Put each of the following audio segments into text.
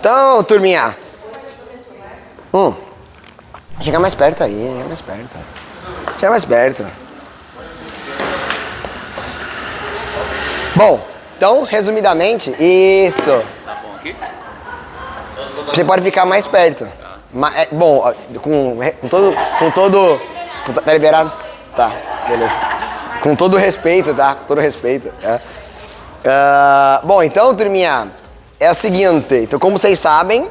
Então, turminha. Chega mais perto aí, chega mais perto. Chega mais perto. Bom, então, resumidamente, isso. Tá bom aqui? Você pode ficar mais perto. Bom, com todo... Tá liberado? Tá, beleza. Com todo respeito, tá? Com todo respeito. Bom, então, turminha, é o seguinte. Então, como vocês sabem,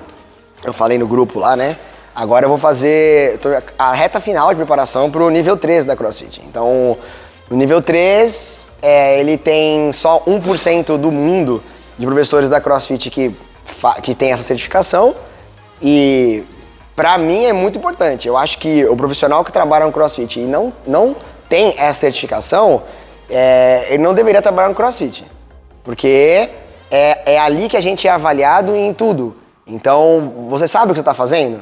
eu falei no grupo lá, né? Agora eu vou fazer a reta final de preparação pro nível 3 da CrossFit. Então, o nível 3, ele tem só 1% do mundo de professores da CrossFit que tem essa certificação. E, pra mim, é muito importante. Eu acho que o profissional que trabalha no CrossFit e não tem essa certificação, ele não deveria trabalhar no CrossFit. Porque é ali que a gente é avaliado em tudo. Então, você sabe o que você está fazendo?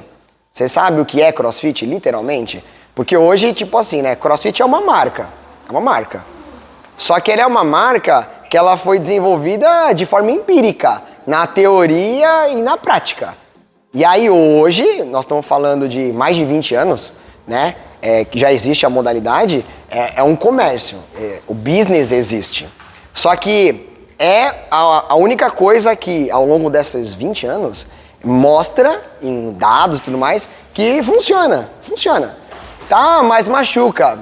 Você sabe o que é CrossFit, literalmente? Porque hoje, tipo assim, né? CrossFit é uma marca. É uma marca. Só que ela é uma marca que ela foi desenvolvida de forma empírica, na teoria e na prática. E aí hoje, nós estamos falando de mais de 20 anos, né? Que já existe a modalidade, é um comércio. O business existe. Só que é a única coisa que, ao longo desses 20 anos, mostra, em dados e tudo mais, que funciona. Funciona. Tá, mas machuca.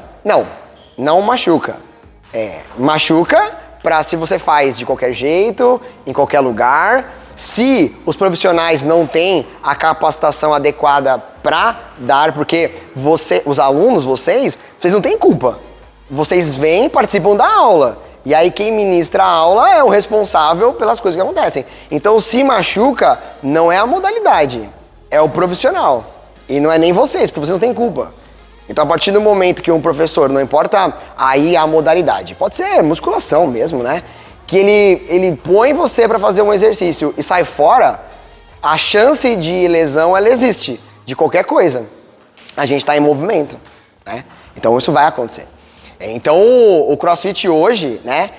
Não machuca. Machuca pra se você faz de qualquer jeito, em qualquer lugar. Se os profissionais não têm a capacitação adequada pra dar, porque os alunos, vocês não têm culpa. Vocês vêm, participam da aula. E aí quem ministra a aula é o responsável pelas coisas que acontecem. Então se machuca, não é a modalidade, é o profissional. E não é nem vocês, porque vocês não têm culpa. Então a partir do momento que um professor, não importa aí a modalidade, pode ser musculação mesmo, né? Que ele põe você para fazer um exercício e sai fora, a chance de lesão, ela existe, de qualquer coisa. A gente está em movimento, né? Então isso vai acontecer. Então o CrossFit hoje, né,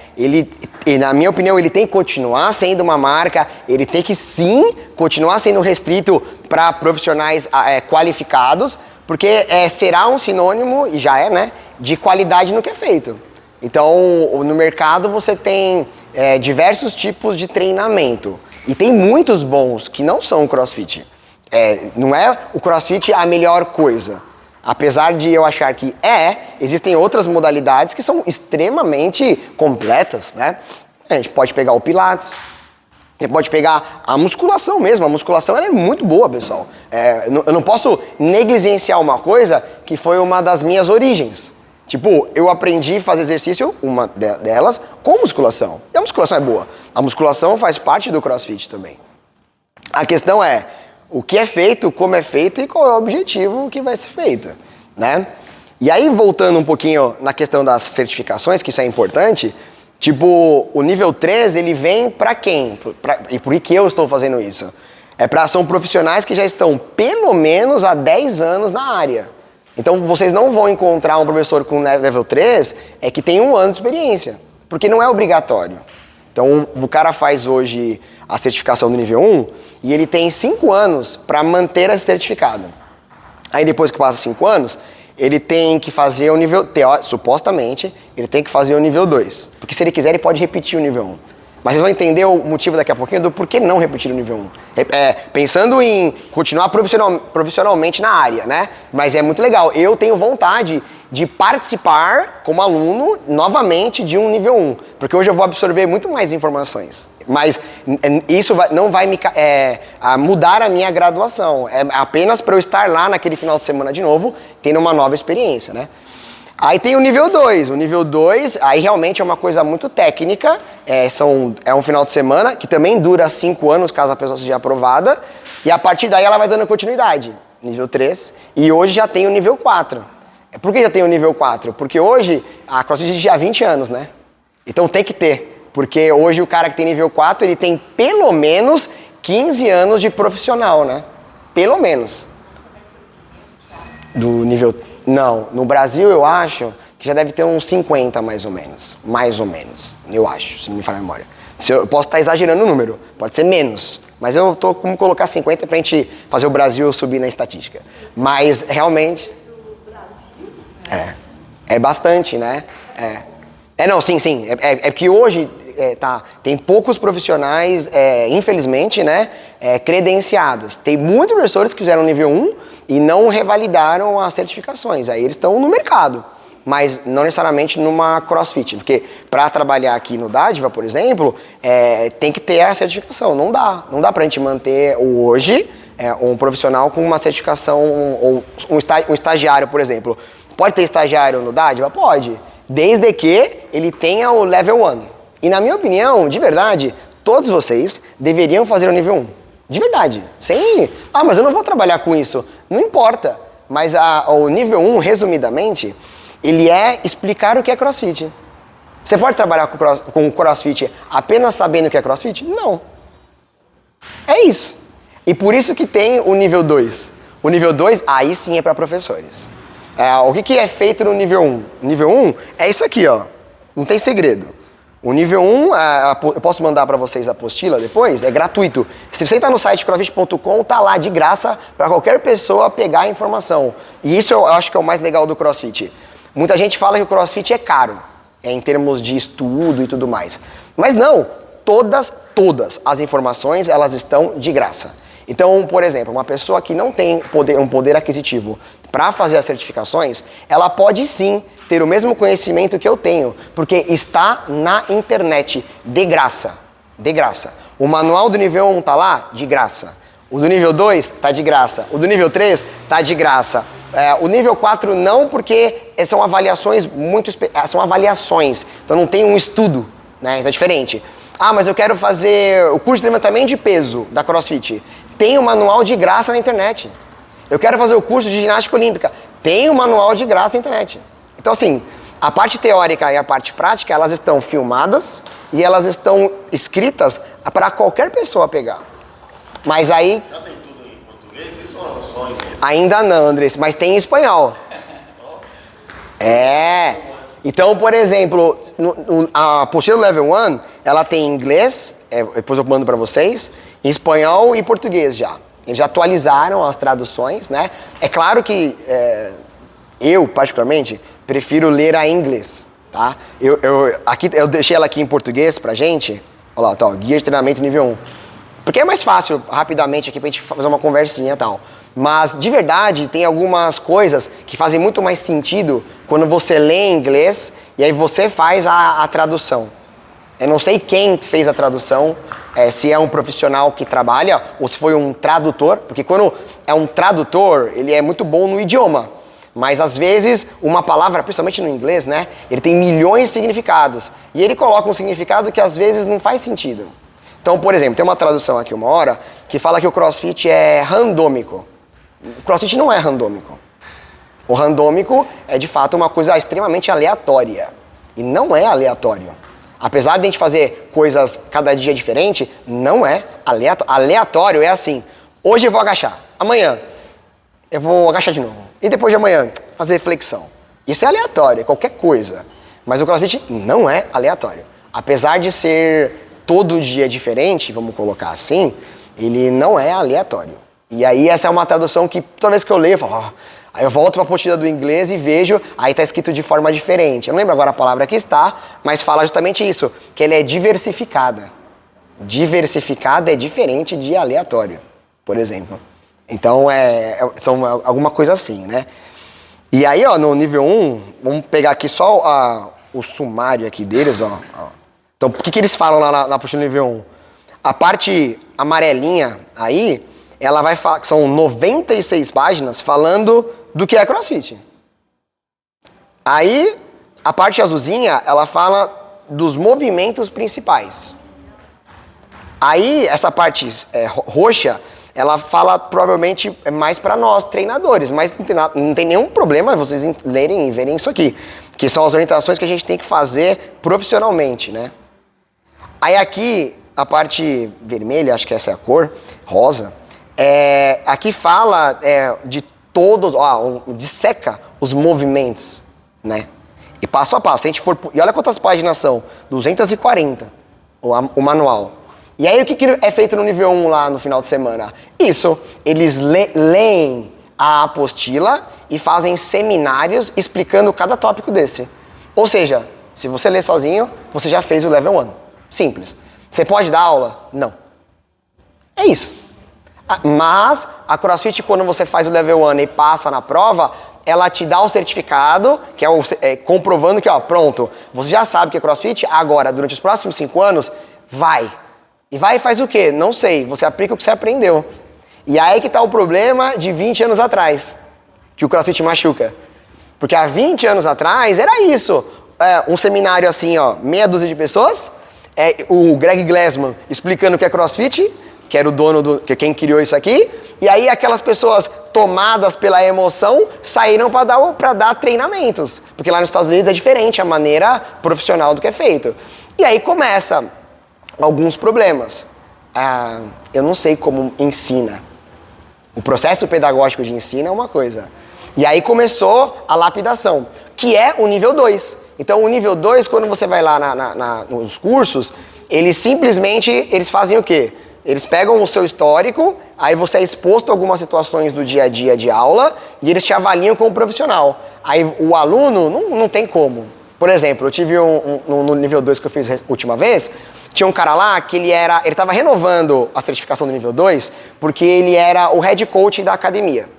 na minha opinião, ele tem que continuar sendo uma marca, ele tem que sim continuar sendo restrito para profissionais qualificados, porque será um sinônimo, e já é, né, de qualidade no que é feito. Então no mercado você tem diversos tipos de treinamento, e tem muitos bons que não são o CrossFit. Não é o CrossFit a melhor coisa. Apesar de eu achar que existem outras modalidades que são extremamente completas, né? A gente pode pegar o Pilates, a gente pode pegar a musculação mesmo. A musculação ela é muito boa, pessoal. Eu não posso negligenciar uma coisa que foi uma das minhas origens. Tipo, eu aprendi a fazer exercício, uma delas, com musculação. E a musculação é boa. A musculação faz parte do CrossFit também. A questão é o que é feito, como é feito e qual é o objetivo que vai ser feito, né? E aí, voltando um pouquinho na questão das certificações, que isso é importante, tipo, o nível 3, ele vem pra quem? E por que eu estou fazendo isso? São profissionais que já estão pelo menos há 10 anos na área. Então, vocês não vão encontrar um professor com level 3 que tem 1 ano de experiência, porque não é obrigatório. Então, o cara faz hoje a certificação do nível 1 e ele tem 5 anos para manter esse certificado. Aí, depois que passa 5 anos, ele tem que fazer o nível... supostamente, ele tem que fazer o nível 2. Porque se ele quiser, ele pode repetir o nível 1. Mas vocês vão entender o motivo daqui a pouquinho do porquê não repetir o nível 1. Pensando em continuar profissionalmente na área, né? Mas é muito legal. Eu tenho vontade de participar como aluno novamente de um nível 1. Porque hoje eu vou absorver muito mais informações. Mas isso não vai mudar a minha graduação. É apenas para eu estar lá naquele final de semana de novo, tendo uma nova experiência, né? Aí tem o nível 2. O nível 2, aí realmente é uma coisa muito técnica. É um final de semana que também dura 5 anos, caso a pessoa seja aprovada. E a partir daí ela vai dando continuidade. Nível 3. E hoje já tem o nível 4. Por que já tem o nível 4? Porque hoje a CrossFit já há 20 anos, né? Então tem que ter. Porque hoje o cara que tem nível 4, ele tem pelo menos 15 anos de profissional, né? Pelo menos. Do nível... Não, no Brasil eu acho que já deve ter uns 50 mais ou menos. Mais ou menos, eu acho, se não me falha a memória. Se eu posso estar exagerando o número, pode ser menos. Mas eu tô como colocar 50 pra gente fazer o Brasil subir na estatística. Mas realmente... É bastante, né? Não, sim. É que hoje tem poucos profissionais, infelizmente, né? Credenciados. Tem muitos professores que fizeram nível 1 e não revalidaram as certificações. Aí eles estão no mercado, mas não necessariamente numa CrossFit. Porque para trabalhar aqui no Dádiva, por exemplo, tem que ter a certificação. Não dá pra gente manter hoje um profissional com uma certificação, ou um estagiário, por exemplo. Pode ter estagiário no Dádiva? Pode, desde que ele tenha o Level 1. E na minha opinião, de verdade, todos vocês deveriam fazer o nível 1. De verdade. Mas eu não vou trabalhar com isso. Não importa. Mas o nível 1, resumidamente, ele é explicar o que é CrossFit. Você pode trabalhar com CrossFit apenas sabendo o que é CrossFit? Não. É isso. E por isso que tem o nível 2. O nível 2, aí sim é para professores. O que é feito no nível 1? O nível 1 é isso aqui, ó. Não tem segredo. O nível 1, eu posso mandar para vocês a apostila depois, é gratuito. Se você está no site crossfit.com, tá lá de graça para qualquer pessoa pegar a informação. E isso eu acho que é o mais legal do CrossFit. Muita gente fala que o CrossFit é caro, em termos de estudo e tudo mais. Mas não, todas as informações, elas estão de graça. Então, por exemplo, uma pessoa que não tem um poder aquisitivo para fazer as certificações, ela pode sim ter o mesmo conhecimento que eu tenho, porque está na internet, de graça. De graça. O manual do nível 1 tá lá? De graça. O do nível 2 tá de graça. O do nível 3 tá de graça. O nível 4 não, porque são avaliações são avaliações, então não tem um estudo, né? Então é diferente. Mas eu quero fazer o curso de levantamento de peso da CrossFit. Tem um manual de graça na internet. Eu quero fazer o curso de ginástica olímpica. Tem um manual de graça na internet. Então, assim, a parte teórica e a parte prática, elas estão filmadas e elas estão escritas para qualquer pessoa pegar. Mas aí... Já tem tudo em português? Isso ou só em inglês? Ainda não, Andrés, mas tem em espanhol. Então, por exemplo, a apostila do Level 1, ela tem em inglês, depois eu mando para vocês, em espanhol e português já. Eles já atualizaram as traduções, né? É claro que eu, particularmente, prefiro ler a inglês, tá? Eu deixei ela aqui em português pra gente. Olha lá, tá, guia de treinamento nível 1. Porque é mais fácil, rapidamente, aqui pra gente fazer uma conversinha e tal. Mas, de verdade, tem algumas coisas que fazem muito mais sentido quando você lê em inglês e aí você faz a tradução. Eu não sei quem fez a tradução, se é um profissional que trabalha ou se foi um tradutor, porque quando é um tradutor, ele é muito bom no idioma. Mas às vezes uma palavra, principalmente no inglês, né, ele tem milhões de significados. E ele coloca um significado que às vezes não faz sentido. Então, por exemplo, tem uma tradução aqui uma hora que fala que o CrossFit é randômico. O CrossFit não é randômico. O randômico é de fato uma coisa extremamente aleatória. E não é aleatório. Apesar de a gente fazer coisas cada dia diferente, não é aleatório. Aleatório é assim, hoje eu vou agachar, amanhã eu vou agachar de novo. E depois de amanhã, fazer flexão. Isso é aleatório, é qualquer coisa. Mas o CrossFit não é aleatório. Apesar de ser todo dia diferente, vamos colocar assim, ele não é aleatório. E aí essa é uma tradução que toda vez que eu leio, eu falo... Aí eu volto para a apostila do inglês e vejo, aí está escrito de forma diferente. Eu não lembro agora a palavra que está, mas fala justamente isso, que ele é diversificada. Diversificada é diferente de aleatório, por exemplo. Então, são alguma coisa assim, né? E aí, ó, no nível 1, vamos pegar aqui só o sumário aqui deles, ó. Então, o que eles falam lá na apostila do nível 1? A parte amarelinha aí, ela vai falar que são 96 páginas falando do que é CrossFit. Aí, a parte azulzinha, ela fala dos movimentos principais. Aí, essa parte roxa, ela fala provavelmente mais para nós, treinadores, mas não tem nenhum problema vocês lerem e verem isso aqui, que são as orientações que a gente tem que fazer profissionalmente, né? Aí aqui, a parte vermelha, acho que essa é a cor, rosa, aqui fala de todos, disseca os movimentos, né? E passo a passo, se a gente for... E olha quantas páginas são, 240. o manual. E aí o que é feito no nível 1 lá no final de semana? Isso, eles leem a apostila e fazem seminários explicando cada tópico desse. Ou seja, se você lê sozinho, você já fez o level 1. Simples. Você pode dar aula? Não. É isso. Mas a CrossFit, quando você faz o level 1 e passa na prova, ela te dá o certificado, que é comprovando que, ó, pronto, você já sabe que é CrossFit, agora, durante os próximos 5 anos, vai. E vai e faz o quê? Não sei. Você aplica o que você aprendeu. E aí que tá o problema de 20 anos atrás, que o CrossFit machuca. Porque há 20 anos atrás era isso. Um seminário assim, ó, meia dúzia de pessoas, o Greg Glassman explicando o que é CrossFit, que era o dono quem criou isso aqui, e aí aquelas pessoas tomadas pela emoção saíram para dar treinamentos. Porque lá nos Estados Unidos é diferente a maneira profissional do que é feito. E aí começa alguns problemas. Eu não sei como ensina. O processo pedagógico de ensino é uma coisa. E aí começou a lapidação, que é o nível 2. Então o nível 2, quando você vai lá nos cursos, eles simplesmente fazem o quê? Eles pegam o seu histórico, aí você é exposto a algumas situações do dia a dia de aula e eles te avaliam como profissional. Aí o aluno não tem como. Por exemplo, eu tive no nível 2 que eu fiz a última vez, tinha um cara lá que ele estava renovando a certificação do nível 2 porque ele era o head coach da academia.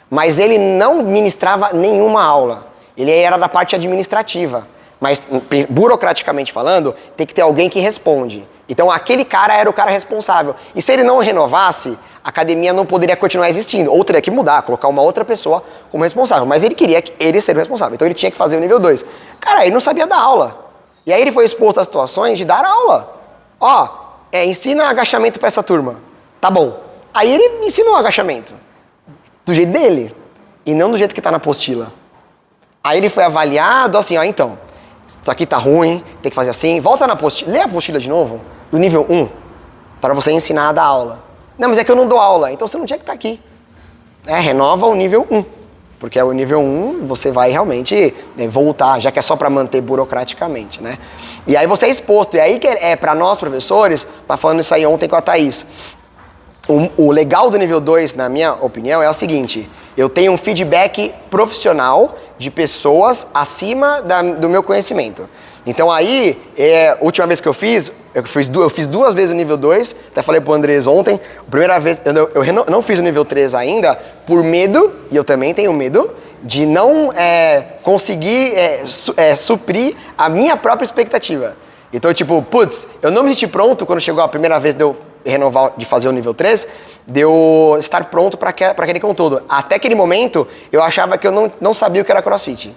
Mas ele não ministrava nenhuma aula. Ele era da parte administrativa. Mas, burocraticamente falando, tem que ter alguém que responde. Então, aquele cara era o cara responsável. E se ele não renovasse, a academia não poderia continuar existindo. Ou teria que mudar, colocar uma outra pessoa como responsável. Mas ele queria ele ser o responsável. Então, ele tinha que fazer o nível 2. Cara, ele não sabia dar aula. E aí, ele foi exposto a situações de dar aula. Ó, ensina agachamento para essa turma. Tá bom. Aí, ele ensinou agachamento. Do jeito dele. E não do jeito que está na apostila. Aí, ele foi avaliado assim, ó, então... Isso aqui tá ruim, tem que fazer assim. Volta na apostila, lê a apostila de novo, do nível 1, para você ensinar a dar aula. Não, mas é que eu não dou aula, então você não tinha que estar aqui. Renova o nível 1, porque o nível 1 você vai realmente voltar, já que é só para manter burocraticamente, né? E aí você é exposto, e aí que para nós professores, tá falando isso aí ontem com a Thaís, o legal do nível 2, na minha opinião, é o seguinte, eu tenho um feedback profissional de pessoas acima do meu conhecimento. Então aí, a última vez que eu fiz 2 vezes o nível 2, até falei pro Andrés ontem, a primeira vez, eu não fiz o nível 3 ainda, por medo, e eu também tenho medo, de não conseguir suprir a minha própria expectativa. Então, tipo, putz, eu não me senti pronto quando chegou a primeira vez de eu renovar, de fazer o nível 3, de eu estar pronto para aquele conteúdo. Até aquele momento, eu achava que eu não sabia o que era CrossFit.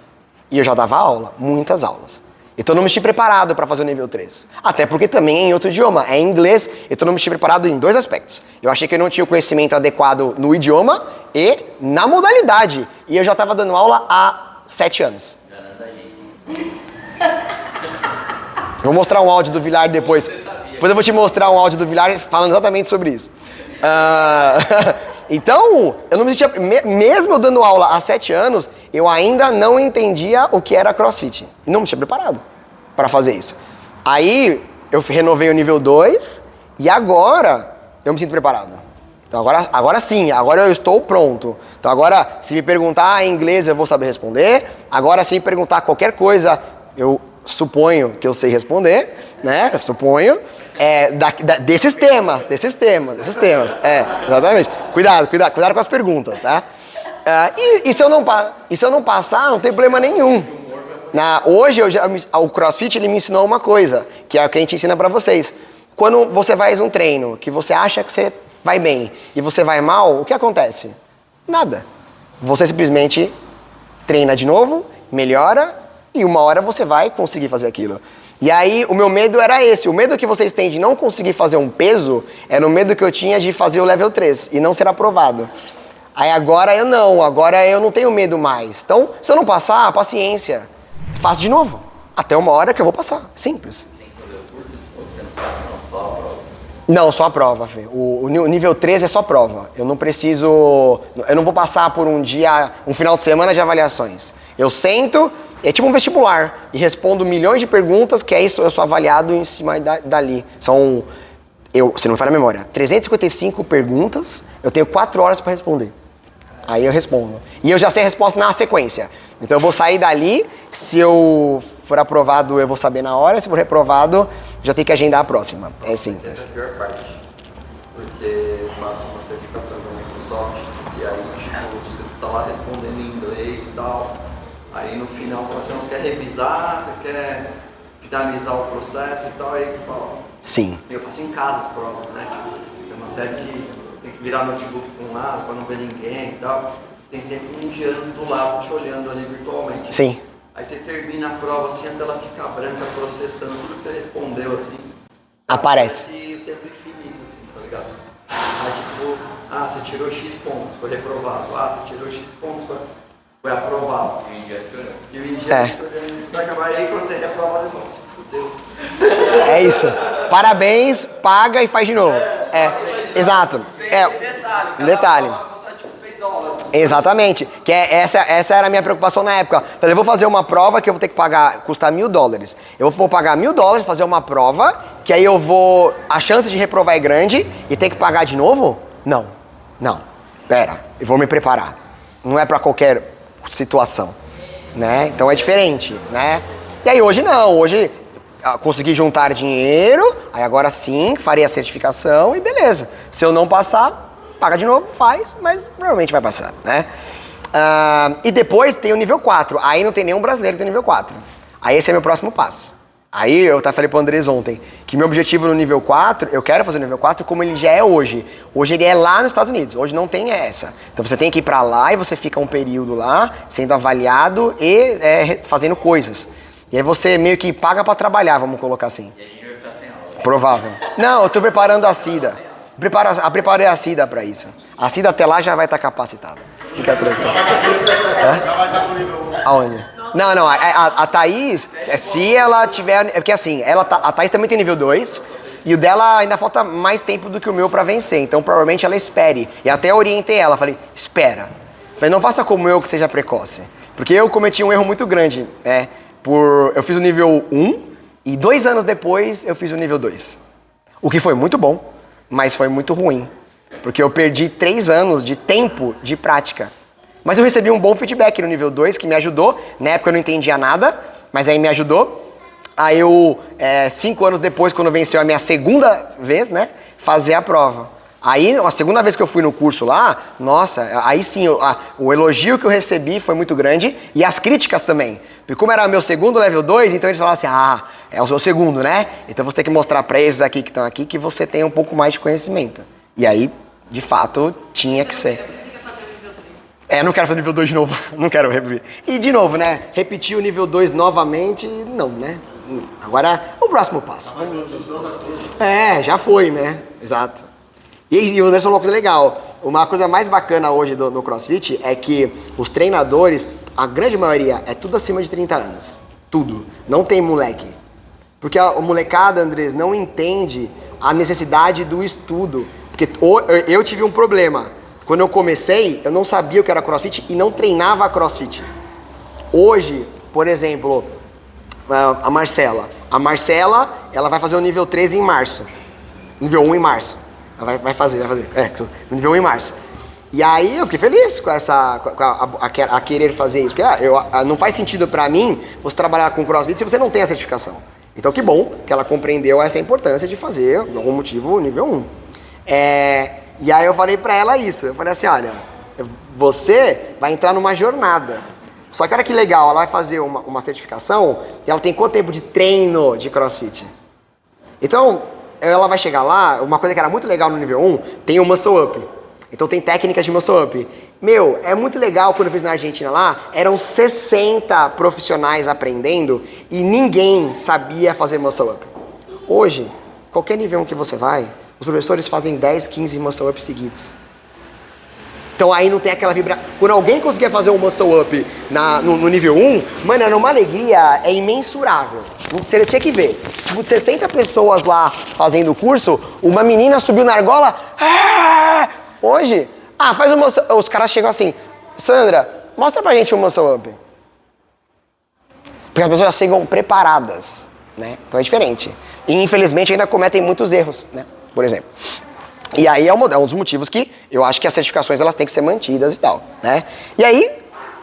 E eu já dava aula, muitas aulas. Então eu não me senti preparado para fazer o nível 3. Até porque também é em outro idioma, é em inglês, então eu não me senti preparado em 2 aspectos. Eu achei que eu não tinha o conhecimento adequado no idioma e na modalidade. E eu já estava dando aula há 7 anos. Eu vou mostrar um áudio do Vilar depois. Depois eu vou te mostrar um áudio do Vilar falando exatamente sobre isso. Então, eu não me sentia... Mesmo eu dando aula há 7 anos, eu ainda não entendia o que era CrossFit. Não me tinha preparado para fazer isso. Aí, eu renovei o nível 2 e agora eu me sinto preparado. Então, agora sim, agora eu estou pronto. Então, agora, se me perguntar em inglês, eu vou saber responder. Agora, se me perguntar qualquer coisa, eu suponho que eu sei responder, né? Eu suponho. Desses temas. Exatamente. Cuidado com as perguntas, tá? E se eu não passar, não tem problema nenhum. Hoje, o CrossFit ele me ensinou uma coisa, que é o que a gente ensina pra vocês. Quando você faz um treino, que você acha que você vai bem, e você vai mal, o que acontece? Nada. Você simplesmente treina de novo, melhora, e uma hora você vai conseguir fazer aquilo. E aí, o meu medo era esse. O medo que vocês têm de não conseguir fazer um peso era o medo que eu tinha de fazer o level 3 e não ser aprovado. Aí agora eu não tenho medo mais. Então, se eu não passar, paciência. Faço de novo. Até uma hora que eu vou passar. Simples. Não, só a prova, Fê. O nível 3 é só prova. Eu não vou passar por um final de semana de avaliações. Eu sento, É tipo um vestibular. E respondo milhões de perguntas, que é isso, eu sou avaliado em cima dali. São, se não me falha a memória, 355 perguntas, eu tenho 4 horas para responder. Aí eu respondo. E eu já sei a resposta na sequência. Então eu vou sair dali, se eu for aprovado eu vou saber na hora, se for reprovado já tenho que agendar a próxima. É simples. Essa é a pior parte, porque eu faço uma certificação da Microsoft e aí tipo, você tá lá respondendo em inglês e tal, aí no final fala assim, você quer revisar, você quer finalizar o processo e tal, aí você fala. Sim. Eu faço em casa as provas, né? Tipo, tem uma série de... Tem que virar notebook para um lado para não ver ninguém e tal. Tem sempre um indiano do lado te olhando ali virtualmente. Sim. Aí você termina a prova assim, até ela ficar branca, processando tudo que você respondeu, assim. Aparece. E o tempo infinito, assim, tá ligado? Aí tipo, você tirou X pontos, foi reprovado. Você tirou X pontos, foi aprovado. E o indiano te olhando. E o indiano te olhando. Vai acabar aí, quando você é reprovado, ele fala, se fudeu. É isso. Parabéns, paga e faz de novo. Exato. Um detalhe. Exatamente. Que essa era a minha preocupação na época. Falei, eu vou fazer uma prova que eu vou ter que pagar, custar $1.000. Eu vou pagar $1.000, fazer uma prova, que aí eu vou... A chance de reprovar é grande e ter que pagar de novo? Não. Pera, eu vou me preparar. Não é pra qualquer situação, né? Então é diferente, né? E aí hoje não, hoje consegui juntar dinheiro, aí agora sim farei a certificação e beleza. Se eu não passar, paga de novo, faz, mas provavelmente vai passar, né? E depois tem o nível 4, aí não tem nenhum brasileiro que tem nível 4. Aí esse é meu próximo passo. Aí eu falei pro Andrés ontem, que meu objetivo no nível 4, eu quero fazer o nível 4 como ele já é hoje. Hoje ele é lá nos Estados Unidos, hoje não tem essa. Então você tem que ir pra lá e você fica um período lá, sendo avaliado e fazendo coisas. E aí você meio que paga pra trabalhar, vamos colocar assim. E a gente vai ficar sem aula. Provável. Não, eu tô preparando a Cida. Preparei a Cida pra isso. A Cida até lá já vai estar capacitada. Fica tranquilo. Aonde? Não, a Thaís, se ela tiver... Porque assim, a Thaís também tem nível 2, e o dela ainda falta mais tempo do que o meu pra vencer, então provavelmente ela espere. E até orientei ela, falei, espera. Falei, não faça como eu que seja precoce. Porque eu cometi um erro muito grande, né? Eu fiz o nível 1, e 2 anos depois eu fiz o nível 2. O que foi muito bom, mas foi muito ruim. Porque eu perdi 3 anos de tempo de prática. Mas eu recebi um bom feedback no nível 2, que me ajudou. Na época eu não entendia nada, mas aí me ajudou. Aí eu, 5 anos depois, quando venceu a minha segunda vez, né, fazer a prova. Aí, a segunda vez que eu fui no curso lá, nossa, aí sim, o elogio que eu recebi foi muito grande e as críticas também. Porque como era meu segundo level 2, então eles falavam assim, é o seu segundo, né? Então você tem que mostrar pra esses aqui que estão aqui que você tem um pouco mais de conhecimento. E aí, de fato, tinha que ser. Não quero fazer o nível 2 de novo, não quero repetir. E de novo, né, repetir o nível 2 novamente, não, né? Agora, o próximo passo. Já foi, né? Exato. E o Anderson falou uma coisa legal. Uma coisa mais bacana hoje no CrossFit é que os treinadores, a grande maioria, é tudo acima de 30 anos. Tudo. Não tem moleque. Porque a molecada, Andrés, não entende a necessidade do estudo. Porque eu tive um problema. Quando eu comecei, eu não sabia o que era CrossFit e não treinava CrossFit. Hoje, por exemplo, a Marcela. A Marcela, ela vai fazer o nível 13 em março. Nível 1 em março. Ela vai fazer. No nível 1 em março. E aí eu fiquei feliz com a querer fazer isso. Porque não faz sentido pra mim você trabalhar com CrossFit se você não tem a certificação. Então que bom que ela compreendeu essa importância de fazer, por algum motivo, nível 1. E aí eu falei pra ela isso. Eu falei assim, olha, você vai entrar numa jornada. Só que olha que legal, ela vai fazer uma certificação e ela tem quanto tempo de treino de CrossFit? Então, ela vai chegar lá, uma coisa que era muito legal no nível 1, tem o Muscle Up. Então tem técnicas de Muscle Up. Meu, é muito legal, quando eu fiz na Argentina lá, eram 60 profissionais aprendendo e ninguém sabia fazer Muscle Up. Hoje, qualquer nível 1 que você vai, os professores fazem 10, 15 Muscle Up seguidos. Então aí não tem aquela vibração. Quando alguém conseguia fazer um Muscle Up no nível 1, mano, era uma alegria, imensurável. Você tinha que ver. Tipo, de 60 pessoas lá fazendo o curso, uma menina subiu na argola. Hoje, faz um Muscle Up. Os caras chegam assim, Sandra, mostra pra gente um Muscle Up. Porque as pessoas já chegam preparadas, né? Então é diferente. E infelizmente ainda cometem muitos erros, né? Por exemplo. E aí é um dos motivos que eu acho que as certificações elas têm que ser mantidas e tal, né? E aí,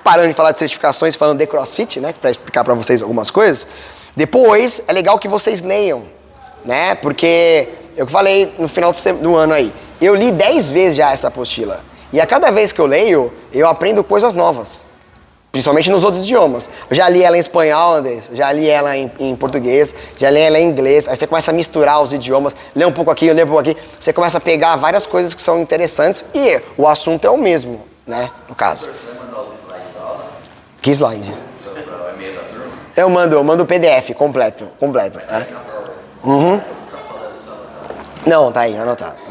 parando de falar de certificações, falando de CrossFit, né? Para explicar para vocês algumas coisas, depois é legal que vocês leiam, né? Porque eu falei no final do ano aí, eu li 10 vezes já essa apostila. E a cada vez que eu leio, eu aprendo coisas novas. Principalmente nos outros idiomas. Eu já li ela em espanhol, Andrés, já li ela em português, já li ela em inglês. Aí você começa a misturar os idiomas, lê um pouco aqui, lê um pouco aqui. Você começa a pegar várias coisas que são interessantes e o assunto é o mesmo, né? No caso. Você vai mandar os slides da aula? Que slide? Para o e-mail da turma? Eu mando o PDF completo. Né? Uhum. Não, tá aí, anotado.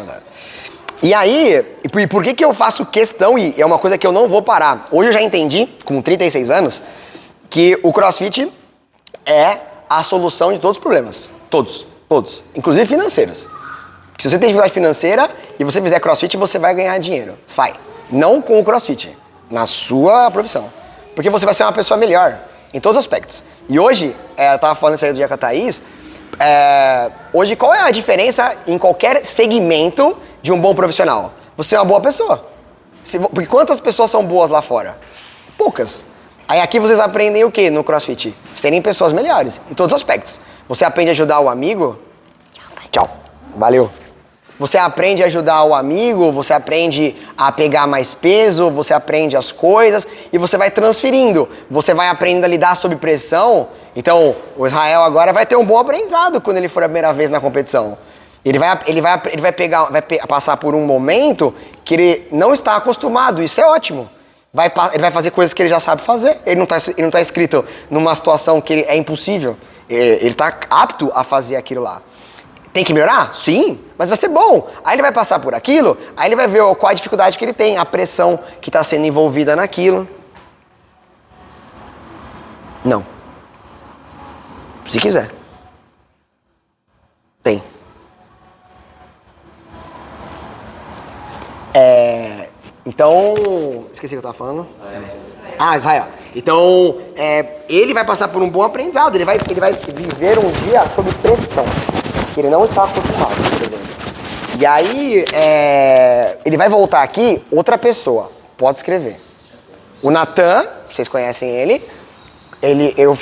E aí, e por que eu faço questão, e é uma coisa que eu não vou parar. Hoje eu já entendi, com 36 anos, que o CrossFit é a solução de todos os problemas. Todos. Inclusive financeiros. Porque se você tem dificuldade financeira e você fizer CrossFit, você vai ganhar dinheiro. Vai. Não com o CrossFit, na sua profissão. Porque você vai ser uma pessoa melhor, em todos os aspectos. E hoje, eu tava falando isso aí do dia com a Thaís, hoje qual é a diferença em qualquer segmento de um bom profissional? Você é uma boa pessoa. Porque quantas pessoas são boas lá fora? Poucas. Aí aqui vocês aprendem o que no CrossFit? Serem pessoas melhores, em todos os aspectos. Você aprende a ajudar o amigo. Tchau. Valeu. Você aprende a ajudar o amigo, você aprende a pegar mais peso, você aprende as coisas e você vai transferindo. Você vai aprendendo a lidar sob pressão. Então, o Israel agora vai ter um bom aprendizado quando ele for a primeira vez na competição. Ele vai passar por um momento que ele não está acostumado, isso é ótimo. Ele vai fazer coisas que ele já sabe fazer, ele não tá inscrito numa situação que é impossível. Ele está apto a fazer aquilo lá. Tem que melhorar? Sim, mas vai ser bom. Aí ele vai passar por aquilo, aí ele vai ver qual a dificuldade que ele tem, a pressão que está sendo envolvida naquilo. Não. Se quiser. Tem. Então, esqueci o que eu estava falando. Israel. Então, ele vai passar por um bom aprendizado, ele vai viver um dia sob pressão, que ele não está acostumado, por exemplo. E aí, ele vai voltar aqui, outra pessoa, pode escrever. O Natan, vocês conhecem ele, eu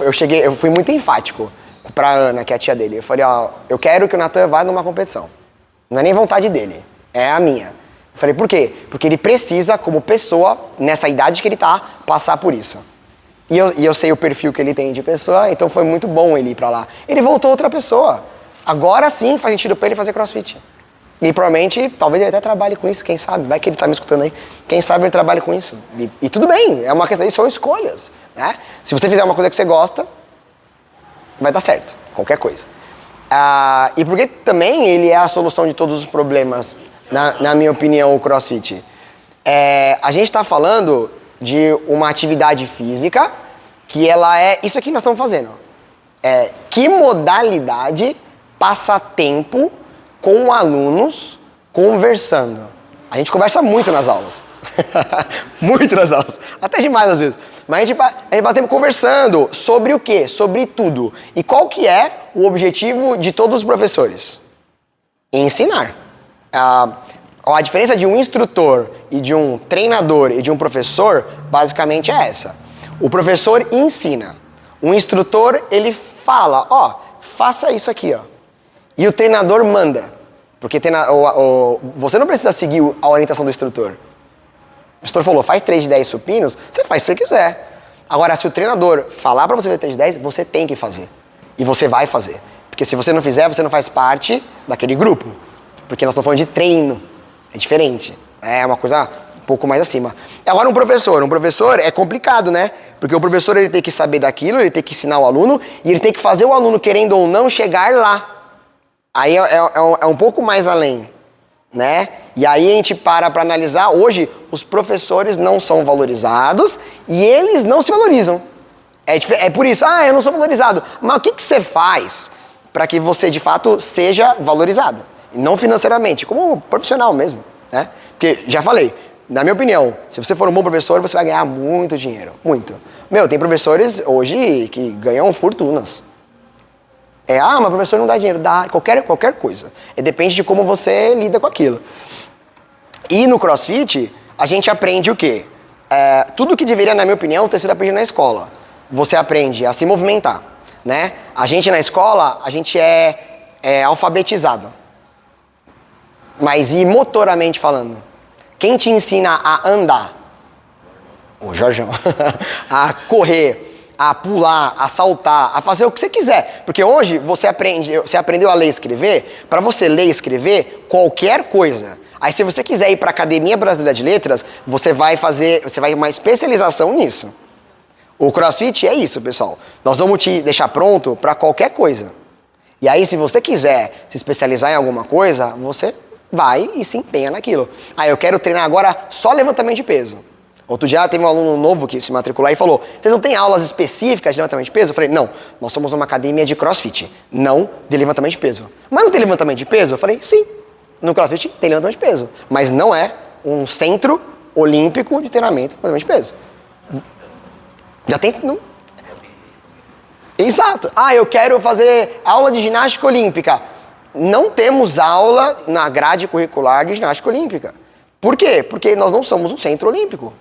fui muito enfático pra Ana, que é a tia dele. Eu falei, eu quero que o Natan vá numa competição. Não é nem vontade dele, é a minha. Eu falei, por quê? Porque ele precisa, como pessoa, nessa idade que ele tá, passar por isso. E eu sei o perfil que ele tem de pessoa, então foi muito bom ele ir pra lá. Ele voltou outra pessoa. Agora sim faz sentido pra ele fazer CrossFit. E provavelmente, talvez ele até trabalhe com isso, quem sabe? Vai que ele tá me escutando aí. Quem sabe ele trabalhe com isso. E tudo bem, é uma questão, são escolhas, né? Se você fizer uma coisa que você gosta, vai dar certo, qualquer coisa. E porque também ele é a solução de todos os problemas, na minha opinião, o CrossFit. A gente está falando de uma atividade física que ela é isso aqui que nós estamos fazendo. Que modalidade passa tempo com alunos conversando? A gente conversa muito nas aulas. Muito nas aulas. Até demais às vezes. Mas a gente passa tempo conversando sobre o quê? Sobre tudo. E qual que é o objetivo de todos os professores? Ensinar. A diferença de um instrutor e de um treinador e de um professor, basicamente é essa. O professor ensina. O instrutor, ele fala, faça isso aqui, E o treinador manda. Porque você não precisa seguir a orientação do instrutor. O instrutor falou, faz 3 de 10 supinos, você faz se você quiser. Agora, se o treinador falar pra você fazer 3 de 10, você tem que fazer. E você vai fazer. Porque se você não fizer, você não faz parte daquele grupo. Porque nós estamos falando de treino. É diferente. É uma coisa um pouco mais acima. Agora, um professor é complicado, né? Porque o professor ele tem que saber daquilo, ele tem que ensinar o aluno e ele tem que fazer o aluno, querendo ou não, chegar lá. Aí é um pouco mais além, né? E aí a gente para analisar, hoje os professores não são valorizados e eles não se valorizam. É por isso, eu não sou valorizado. Mas o que você faz para que você de fato seja valorizado? E não financeiramente, como profissional mesmo, né? Porque, já falei, na minha opinião, se você for um bom professor, você vai ganhar muito dinheiro, muito. Meu, tem professores hoje que ganham fortunas. Mas o professor não dá dinheiro. Dá qualquer coisa. Depende de como você lida com aquilo. E no CrossFit, a gente aprende o quê? Tudo que deveria, na minha opinião, ter sido aprendido na escola. Você aprende a se movimentar, né? A gente na escola, a gente é alfabetizado. Mas e motoramente falando? Quem te ensina a andar? O Jorjão. A correr, a pular, a saltar, a fazer o que você quiser. Porque hoje você aprendeu a ler e escrever. Para você ler e escrever qualquer coisa. Aí se você quiser ir para a Academia Brasileira de Letras, você vai uma especialização nisso. O CrossFit é isso, pessoal. Nós vamos te deixar pronto para qualquer coisa. E aí se você quiser se especializar em alguma coisa, você vai e se empenha naquilo. Eu quero treinar agora só levantamento de peso. Outro dia teve um aluno novo que se matricular e falou: vocês não têm aulas específicas de levantamento de peso? Eu falei: não, nós somos uma academia de CrossFit, não de levantamento de peso. Mas não tem levantamento de peso? Eu falei: sim, no CrossFit tem levantamento de peso, mas não é um centro olímpico de treinamento de levantamento de peso. Já tem... Não. Exato. Eu quero fazer aula de ginástica olímpica. Não temos aula na grade curricular de ginástica olímpica. Por quê? Porque nós não somos um centro olímpico.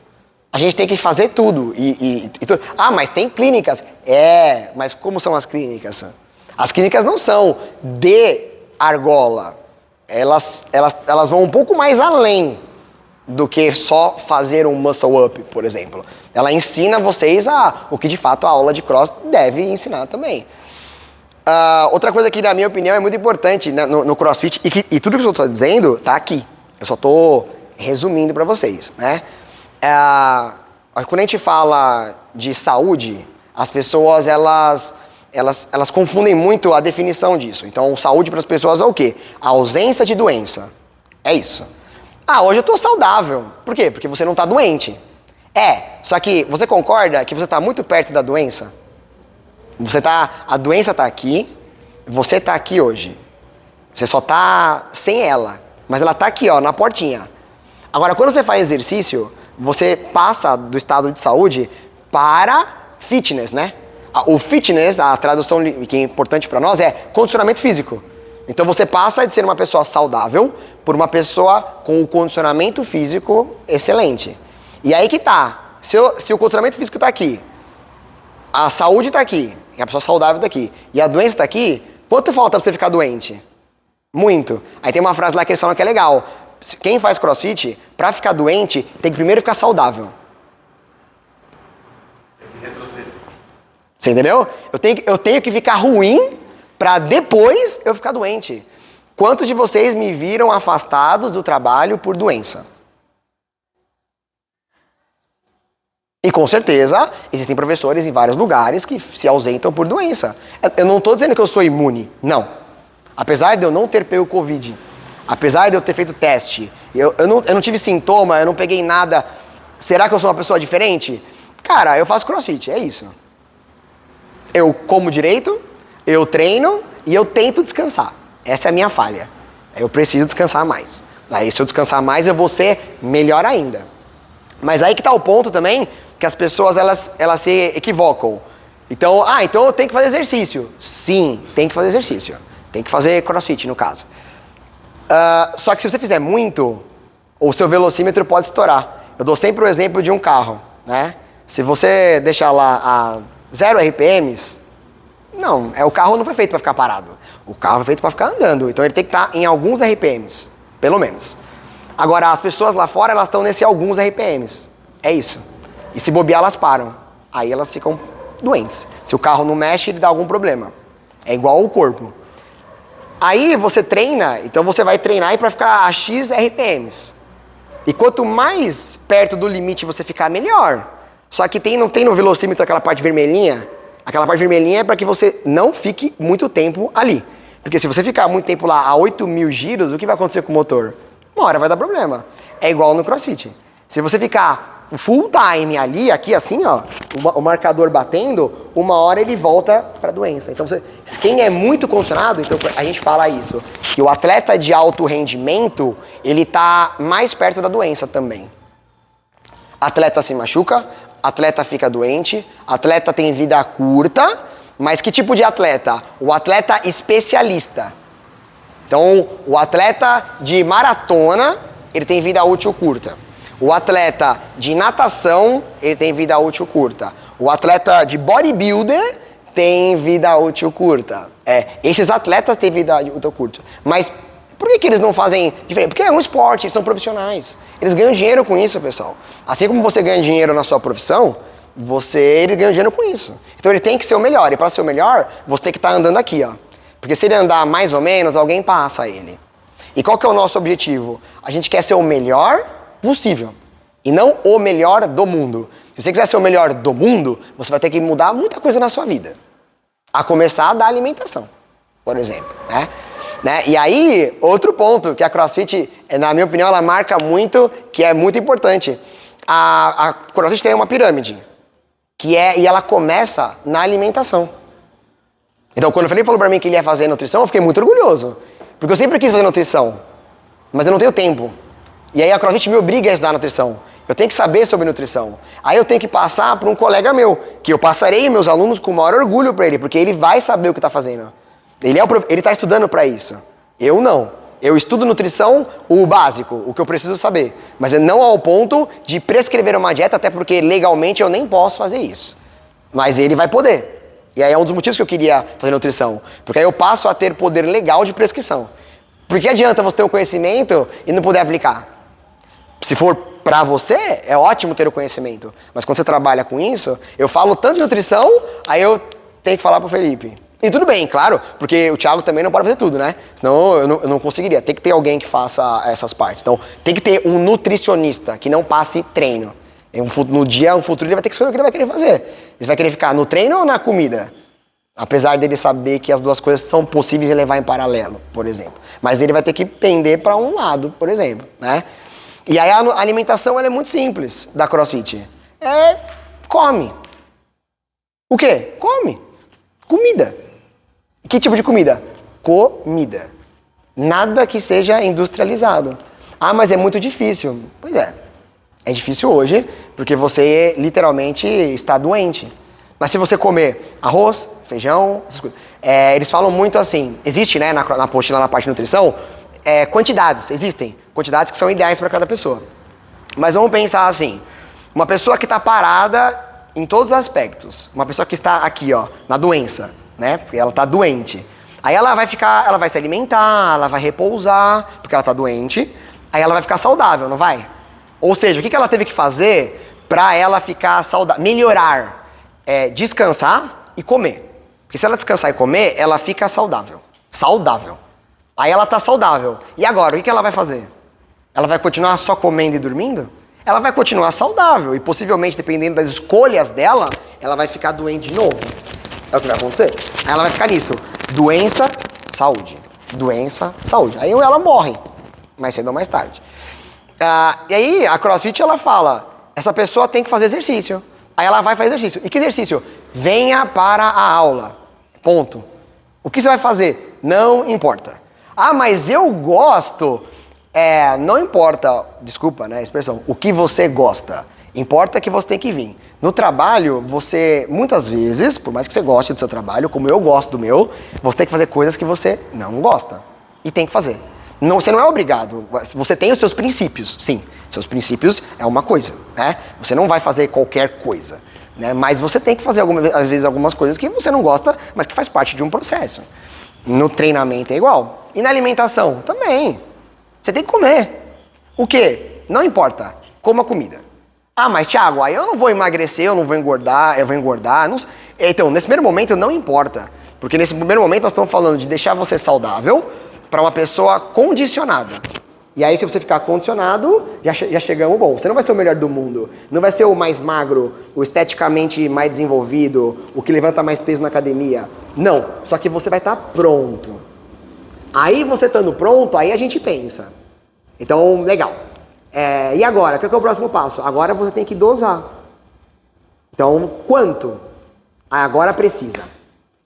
A gente tem que fazer tudo. E tudo. Mas tem clínicas. Mas como são as clínicas? As clínicas não são de argola. Elas vão um pouco mais além do que só fazer um muscle up, por exemplo. Ela ensina vocês o que de fato a aula de cross deve ensinar também. Outra coisa que, na minha opinião, é muito importante no CrossFit, e tudo que eu estou dizendo está aqui. Eu só estou resumindo para vocês, né? Quando a gente fala de saúde, as pessoas elas confundem muito a definição disso. Então, saúde para as pessoas é o quê? A ausência de doença. É isso. Hoje eu estou saudável. Por quê? Porque você não está doente. Só que você concorda que você está muito perto da doença? A doença está aqui, você está aqui hoje. Você só está sem ela, mas ela está aqui, na portinha. Agora, quando você faz exercício, você passa do estado de saúde para fitness, né? O fitness, a tradução que é importante para nós é condicionamento físico. Então você passa de ser uma pessoa saudável por uma pessoa com o condicionamento físico excelente. E aí que tá. Se o condicionamento físico está aqui, a saúde está aqui, a pessoa saudável está aqui, e a doença está aqui, quanto falta para você ficar doente? Muito. Aí tem uma frase lá que eles falam que é legal. Quem faz CrossFit, para ficar doente, tem que primeiro ficar saudável. Tem que retroceder. Você entendeu? Eu tenho que ficar ruim para depois eu ficar doente. Quantos de vocês me viram afastados do trabalho por doença? E com certeza, existem professores em vários lugares que se ausentam por doença. Eu não estou dizendo que eu sou imune, não. Apesar de eu não ter pego Covid, apesar de eu ter feito teste, eu não tive sintoma, eu não peguei nada. Será que eu sou uma pessoa diferente? Cara, eu faço CrossFit, é isso. Eu como direito, eu treino e eu tento descansar. Essa é a minha falha. Eu preciso descansar mais. Aí se eu descansar mais, eu vou ser melhor ainda. Mas aí que tá o ponto também, que as pessoas elas se equivocam. Então, então eu tenho que fazer exercício. Sim, tem que fazer exercício. Tem que fazer CrossFit, no caso. Só que se você fizer muito, o seu velocímetro pode estourar. Eu dou sempre o exemplo de um carro, né? Se você deixar lá a 0 RPMs, o carro não foi feito para ficar parado. O carro foi feito para ficar andando. Então ele tem que estar em alguns RPMs, pelo menos. Agora, as pessoas lá fora, elas estão nesse alguns RPMs. É isso. E se bobear, elas param. Aí elas ficam doentes. Se o carro não mexe, ele dá algum problema. É igual o corpo. Aí você treina, então você vai treinar para ficar a X RPMs. E quanto mais perto do limite você ficar, melhor. Só que não tem no velocímetro aquela parte vermelhinha? Aquela parte vermelhinha é para que você não fique muito tempo ali. Porque se você ficar muito tempo lá a 8.000 giros, o que vai acontecer com o motor? Uma hora vai dar problema. É igual no CrossFit. Se você ficar full time ali, aqui assim, o marcador batendo, uma hora ele volta para a doença. Então, quem é muito condicionado, então a gente fala isso, que o atleta de alto rendimento, ele tá mais perto da doença também. Atleta se machuca, atleta fica doente, atleta tem vida curta, mas que tipo de atleta? O atleta especialista. Então, o atleta de maratona, ele tem vida útil curta. O atleta de natação, ele tem vida útil curta. O atleta de bodybuilder tem vida útil curta. Esses atletas têm vida útil curta. Mas por que eles não fazem diferente? Porque é um esporte, eles são profissionais. Eles ganham dinheiro com isso, pessoal. Assim como você ganha dinheiro na sua profissão, ele ganha dinheiro com isso. Então ele tem que ser o melhor. E para ser o melhor, você tem que estar andando aqui, ó. Porque se ele andar mais ou menos, alguém passa ele. E qual que é o nosso objetivo? A gente quer ser o melhor possível. E não o melhor do mundo. Se você quiser ser o melhor do mundo, você vai ter que mudar muita coisa na sua vida. A começar da alimentação, por exemplo, né? E aí, outro ponto que a CrossFit, na minha opinião, ela marca muito, que é muito importante. A CrossFit tem uma pirâmide, e ela começa na alimentação. Então, quando o Felipe falou pra mim que ele ia fazer nutrição, eu fiquei muito orgulhoso. Porque eu sempre quis fazer nutrição, mas eu não tenho tempo. E aí a CrossFit me obriga a estudar nutrição. Eu tenho que saber sobre nutrição. Aí eu tenho que passar para um colega meu, que eu passarei meus alunos com o maior orgulho para ele, porque ele vai saber o que está fazendo. Ele está estudando para isso. Eu não. Eu estudo nutrição, o básico, o que eu preciso saber. Mas não ao ponto de prescrever uma dieta, até porque legalmente eu nem posso fazer isso. Mas ele vai poder. E aí é um dos motivos que eu queria fazer nutrição. Porque aí eu passo a ter poder legal de prescrição. Por que adianta você ter o conhecimento e não poder aplicar? Se for pra você, é ótimo ter o conhecimento. Mas quando você trabalha com isso, eu falo tanto de nutrição, aí eu tenho que falar pro Felipe. E tudo bem, claro, porque o Thiago também não pode fazer tudo, né? Senão eu não conseguiria. Tem que ter alguém que faça essas partes. Então, tem que ter um nutricionista que não passe treino. No dia, no futuro, ele vai ter que escolher o que ele vai querer fazer. Ele vai querer ficar no treino ou na comida? Apesar dele saber que as duas coisas são possíveis de levar em paralelo, por exemplo. Mas ele vai ter que pender para um lado, por exemplo, né? E aí a alimentação ela é muito simples da CrossFit. Come. O quê? Come. Comida. Que tipo de comida? Comida. Nada que seja industrializado. Ah, mas é muito difícil. Pois é. É difícil hoje, porque você literalmente está doente. Mas se você comer arroz, feijão, essas coisas, eles falam muito assim, existe, né, na apostila, na parte de nutrição, quantidades, existem quantidades que são ideais para cada pessoa. Mas vamos pensar assim, uma pessoa que está parada em todos os aspectos, uma pessoa que está aqui, ó, na doença, né, porque ela está doente. Aí ela vai se alimentar, ela vai repousar, porque ela está doente, aí ela vai ficar saudável, não vai? Ou seja, o que ela teve que fazer para ela ficar saudável? Melhorar. Descansar e comer. Porque se ela descansar e comer, ela fica saudável. Saudável. Aí ela tá saudável. E agora, o que ela vai fazer? Ela vai continuar só comendo e dormindo? Ela vai continuar saudável. E possivelmente, dependendo das escolhas dela, ela vai ficar doente de novo. É o que vai acontecer. Aí ela vai ficar nisso. Doença, saúde. Doença, saúde. Aí ela morre. Mais cedo ou mais tarde. E aí, a CrossFit, ela fala, essa pessoa tem que fazer exercício. Aí ela vai fazer exercício. E que exercício? Venha para a aula. Ponto. O que você vai fazer? Não importa. Ah, mas eu gosto. Não importa, desculpa, né, a expressão, o que você gosta. Importa que você tem que vir. No trabalho, você, muitas vezes, por mais que você goste do seu trabalho, como eu gosto do meu, você tem que fazer coisas que você não gosta. E tem que fazer. Você não é obrigado, você tem os seus princípios, sim. Seus princípios é uma coisa, né? Você não vai fazer qualquer coisa, né? Mas você tem que fazer, às vezes, algumas coisas que você não gosta, mas que faz parte de um processo. No treinamento é igual. E na alimentação? Também. Você tem que comer. O quê? Não importa. Coma comida. Ah, mas Thiago, aí eu não vou emagrecer, eu não vou engordar, eu vou engordar. Não... Então, nesse primeiro momento não importa. Porque nesse primeiro momento nós estamos falando de deixar você saudável para uma pessoa condicionada. E aí, se você ficar condicionado, já chegamos bom. Você não vai ser o melhor do mundo. Não vai ser o mais magro, o esteticamente mais desenvolvido, o que levanta mais peso na academia. Não. Só que você vai estar pronto. Aí, você estando pronto, aí a gente pensa. Então, legal. E agora? Qual que é o próximo passo? Agora você tem que dosar. Então, quanto? Agora precisa.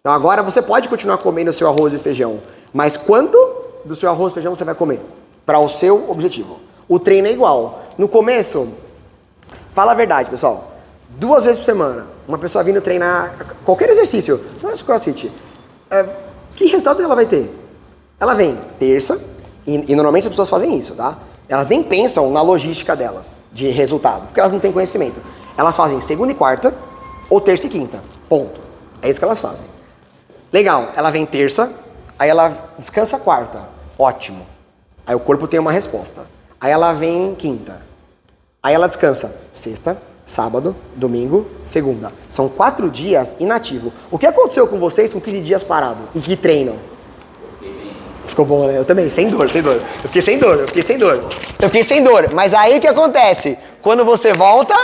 Então, agora você pode continuar comendo o seu arroz e feijão. Mas quanto do seu arroz e feijão você vai comer? Para o seu objetivo. O treino é igual. No começo, fala a verdade, pessoal. 2 vezes por semana, uma pessoa vindo treinar qualquer exercício, não é só CrossFit, que resultado ela vai ter? Ela vem terça, e normalmente as pessoas fazem isso, tá? Elas nem pensam na logística delas, de resultado, porque elas não têm conhecimento. Elas fazem segunda e quarta, ou terça e quinta, ponto. É isso que elas fazem. Legal, ela vem terça, aí ela descansa quarta, ótimo. Aí o corpo tem uma resposta. Aí ela vem quinta, aí ela descansa sexta, sábado, domingo, segunda. São 4 dias inativo. O que aconteceu com vocês com 15 dias parado e que treinam? Ficou bom, né? Eu também, sem dor. Eu fiquei sem dor. Mas aí o que acontece? Quando você volta...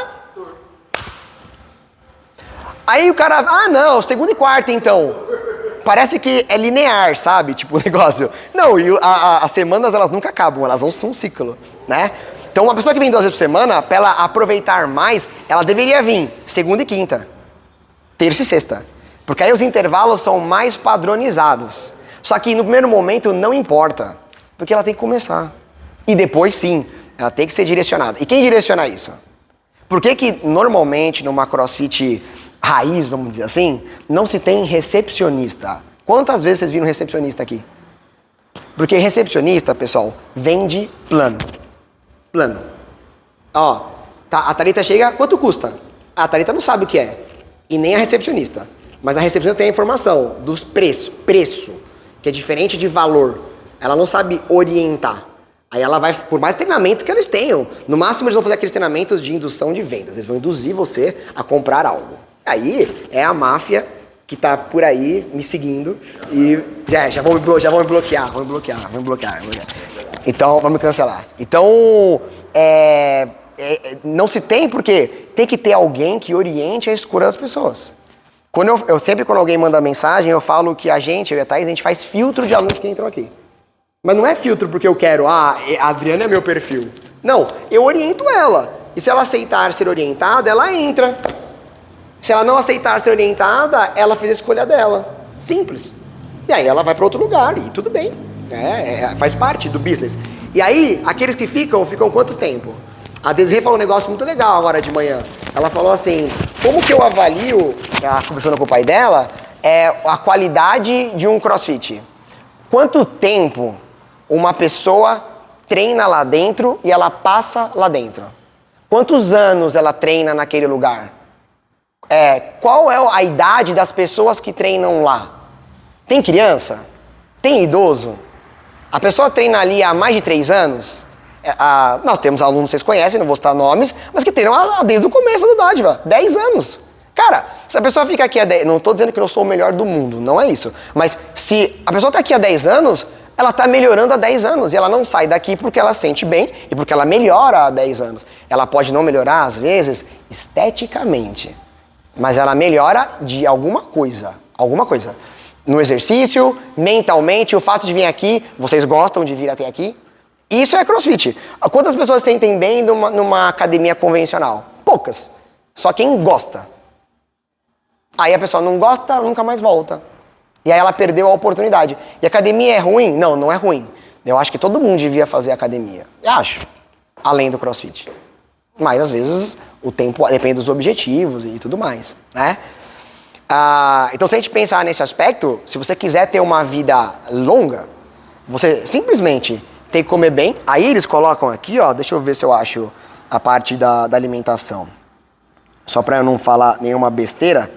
Aí o cara... Ah, não, segunda e quarta, então. Parece que é linear, sabe? Tipo, o negócio. Não, e as semanas, elas nunca acabam. Elas vão ser um ciclo, né? Então, uma pessoa que vem 2 vezes por semana, para ela aproveitar mais, ela deveria vir segunda e quinta, terça e sexta. Porque aí os intervalos são mais padronizados. Só que no primeiro momento não importa, porque ela tem que começar. E depois sim, ela tem que ser direcionada. E quem direciona isso? Por que normalmente numa CrossFit raiz, vamos dizer assim, não se tem recepcionista? Quantas vezes vocês viram recepcionista aqui? Porque recepcionista, pessoal, vende plano. Ó, a Thalita chega, quanto custa? A Thalita não sabe o que é. E nem a recepcionista. Mas a recepcionista tem a informação dos preço, que é diferente de valor. Ela não sabe orientar. Aí ela vai, por mais treinamento que eles tenham, no máximo eles vão fazer aqueles treinamentos de indução de vendas. Eles vão induzir você a comprar algo. Aí é a máfia que tá por aí me seguindo e já vão me bloquear. Então, vamos me cancelar. Então, não se tem porque tem que ter alguém que oriente a escolha das pessoas. Sempre quando alguém manda mensagem, eu falo que eu e a Thaís, a gente faz filtro de alunos que entram aqui. Mas não é filtro porque eu quero, a Adriana é meu perfil. Não, eu oriento ela. E se ela aceitar ser orientada, ela entra. Se ela não aceitar ser orientada, ela fez a escolha dela. Simples. E aí ela vai para outro lugar e tudo bem. Faz parte do business. E aí, aqueles que ficam quanto tempo? A Desirê falou um negócio muito legal agora de manhã. Ela falou assim, como que eu avalio, conversando com o pai dela, a qualidade de um CrossFit? Quanto tempo uma pessoa treina lá dentro e ela passa lá dentro? Quantos anos ela treina naquele lugar? Qual é a idade das pessoas que treinam lá? Tem criança? Tem idoso? A pessoa treina ali há mais de 3 anos? Nós temos alunos, vocês conhecem, não vou citar nomes, mas que treinam desde o começo do Dádiva, 10 anos. Cara, se a pessoa fica aqui há 10... Não estou dizendo que eu sou o melhor do mundo, não é isso. Mas se a pessoa está aqui há 10 anos, ela está melhorando há 10 anos. E ela não sai daqui porque ela sente bem e porque ela melhora há 10 anos. Ela pode não melhorar, às vezes, esteticamente. Mas ela melhora de alguma coisa. No exercício, mentalmente, o fato de vir aqui, vocês gostam de vir até aqui? Isso é CrossFit. Quantas pessoas se sentem bem numa academia convencional? Poucas. Só quem gosta. Aí a pessoa não gosta, ela nunca mais volta. E aí ela perdeu a oportunidade. E a academia é ruim? Não, não é ruim. Eu acho que todo mundo devia fazer academia. Eu acho. Além do CrossFit. Mas às vezes o tempo depende dos objetivos e tudo mais, né? Então se a gente pensar nesse aspecto, se você quiser ter uma vida longa, você simplesmente tem que comer bem. Aí eles colocam aqui, ó, deixa eu ver se eu acho a parte da alimentação. Só para eu não falar nenhuma besteira.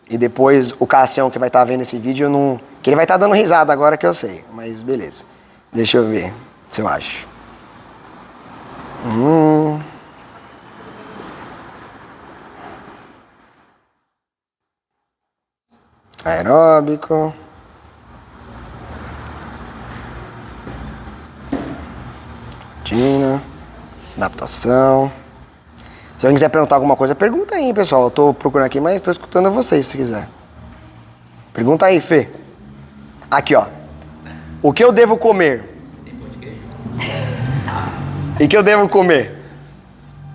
E depois o Cassião que vai estar vendo esse vídeo, que ele vai estar dando risada agora que eu sei. Mas beleza. Deixa eu ver se eu acho. Aeróbico. Rotina. Adaptação. Se alguém quiser perguntar alguma coisa, pergunta aí, pessoal. Eu tô procurando aqui, mas tô escutando vocês, se quiser. Pergunta aí, Fê. Aqui, ó. O que eu devo comer? E que eu devo comer?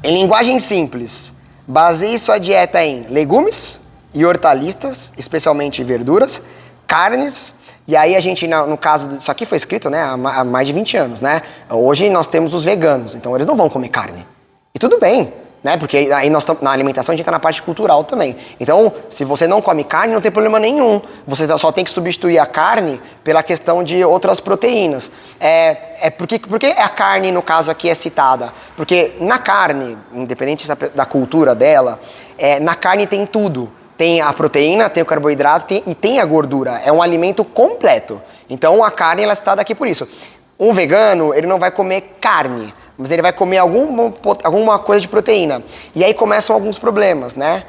Em linguagem simples, baseie sua dieta em legumes e hortaliças, especialmente verduras, carnes. E aí a gente, no caso, isso aqui foi escrito, né, há mais de 20 anos, né? Hoje nós temos os veganos, então eles não vão comer carne. E tudo bem. né? Porque aí na alimentação a gente tá na parte cultural também. Então, se você não come carne, não tem problema nenhum. Você só tem que substituir a carne pela questão de outras proteínas. Por que a carne, no caso aqui, é citada? Porque na carne, independente da cultura dela, na carne tem tudo. Tem a proteína, tem o carboidrato e tem a gordura. É um alimento completo. Então, a carne, ela é citada aqui por isso. Um vegano, ele não vai comer carne, mas ele vai comer alguma coisa de proteína. E aí começam alguns problemas, né?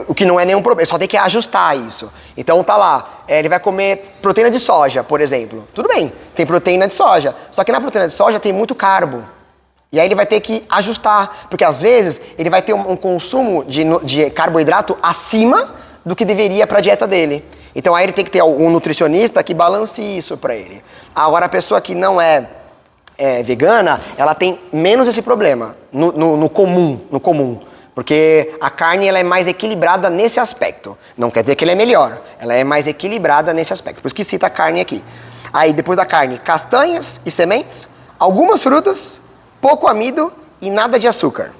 O que não é nenhum problema, só tem que ajustar isso. Então tá lá, ele vai comer proteína de soja, por exemplo. Tudo bem, tem proteína de soja. Só que na proteína de soja tem muito carbo. E aí ele vai ter que ajustar, porque às vezes ele vai ter um consumo de carboidrato acima do que deveria para a dieta dele. Então aí ele tem que ter um nutricionista que balanceie isso para ele. Agora a pessoa que não é vegana, ela tem menos esse problema no comum. Porque a carne ela é mais equilibrada nesse aspecto. Não quer dizer que ela é melhor, ela é mais equilibrada nesse aspecto. Por isso que cita a carne aqui. Aí depois da carne, castanhas e sementes, algumas frutas, pouco amido e nada de açúcar.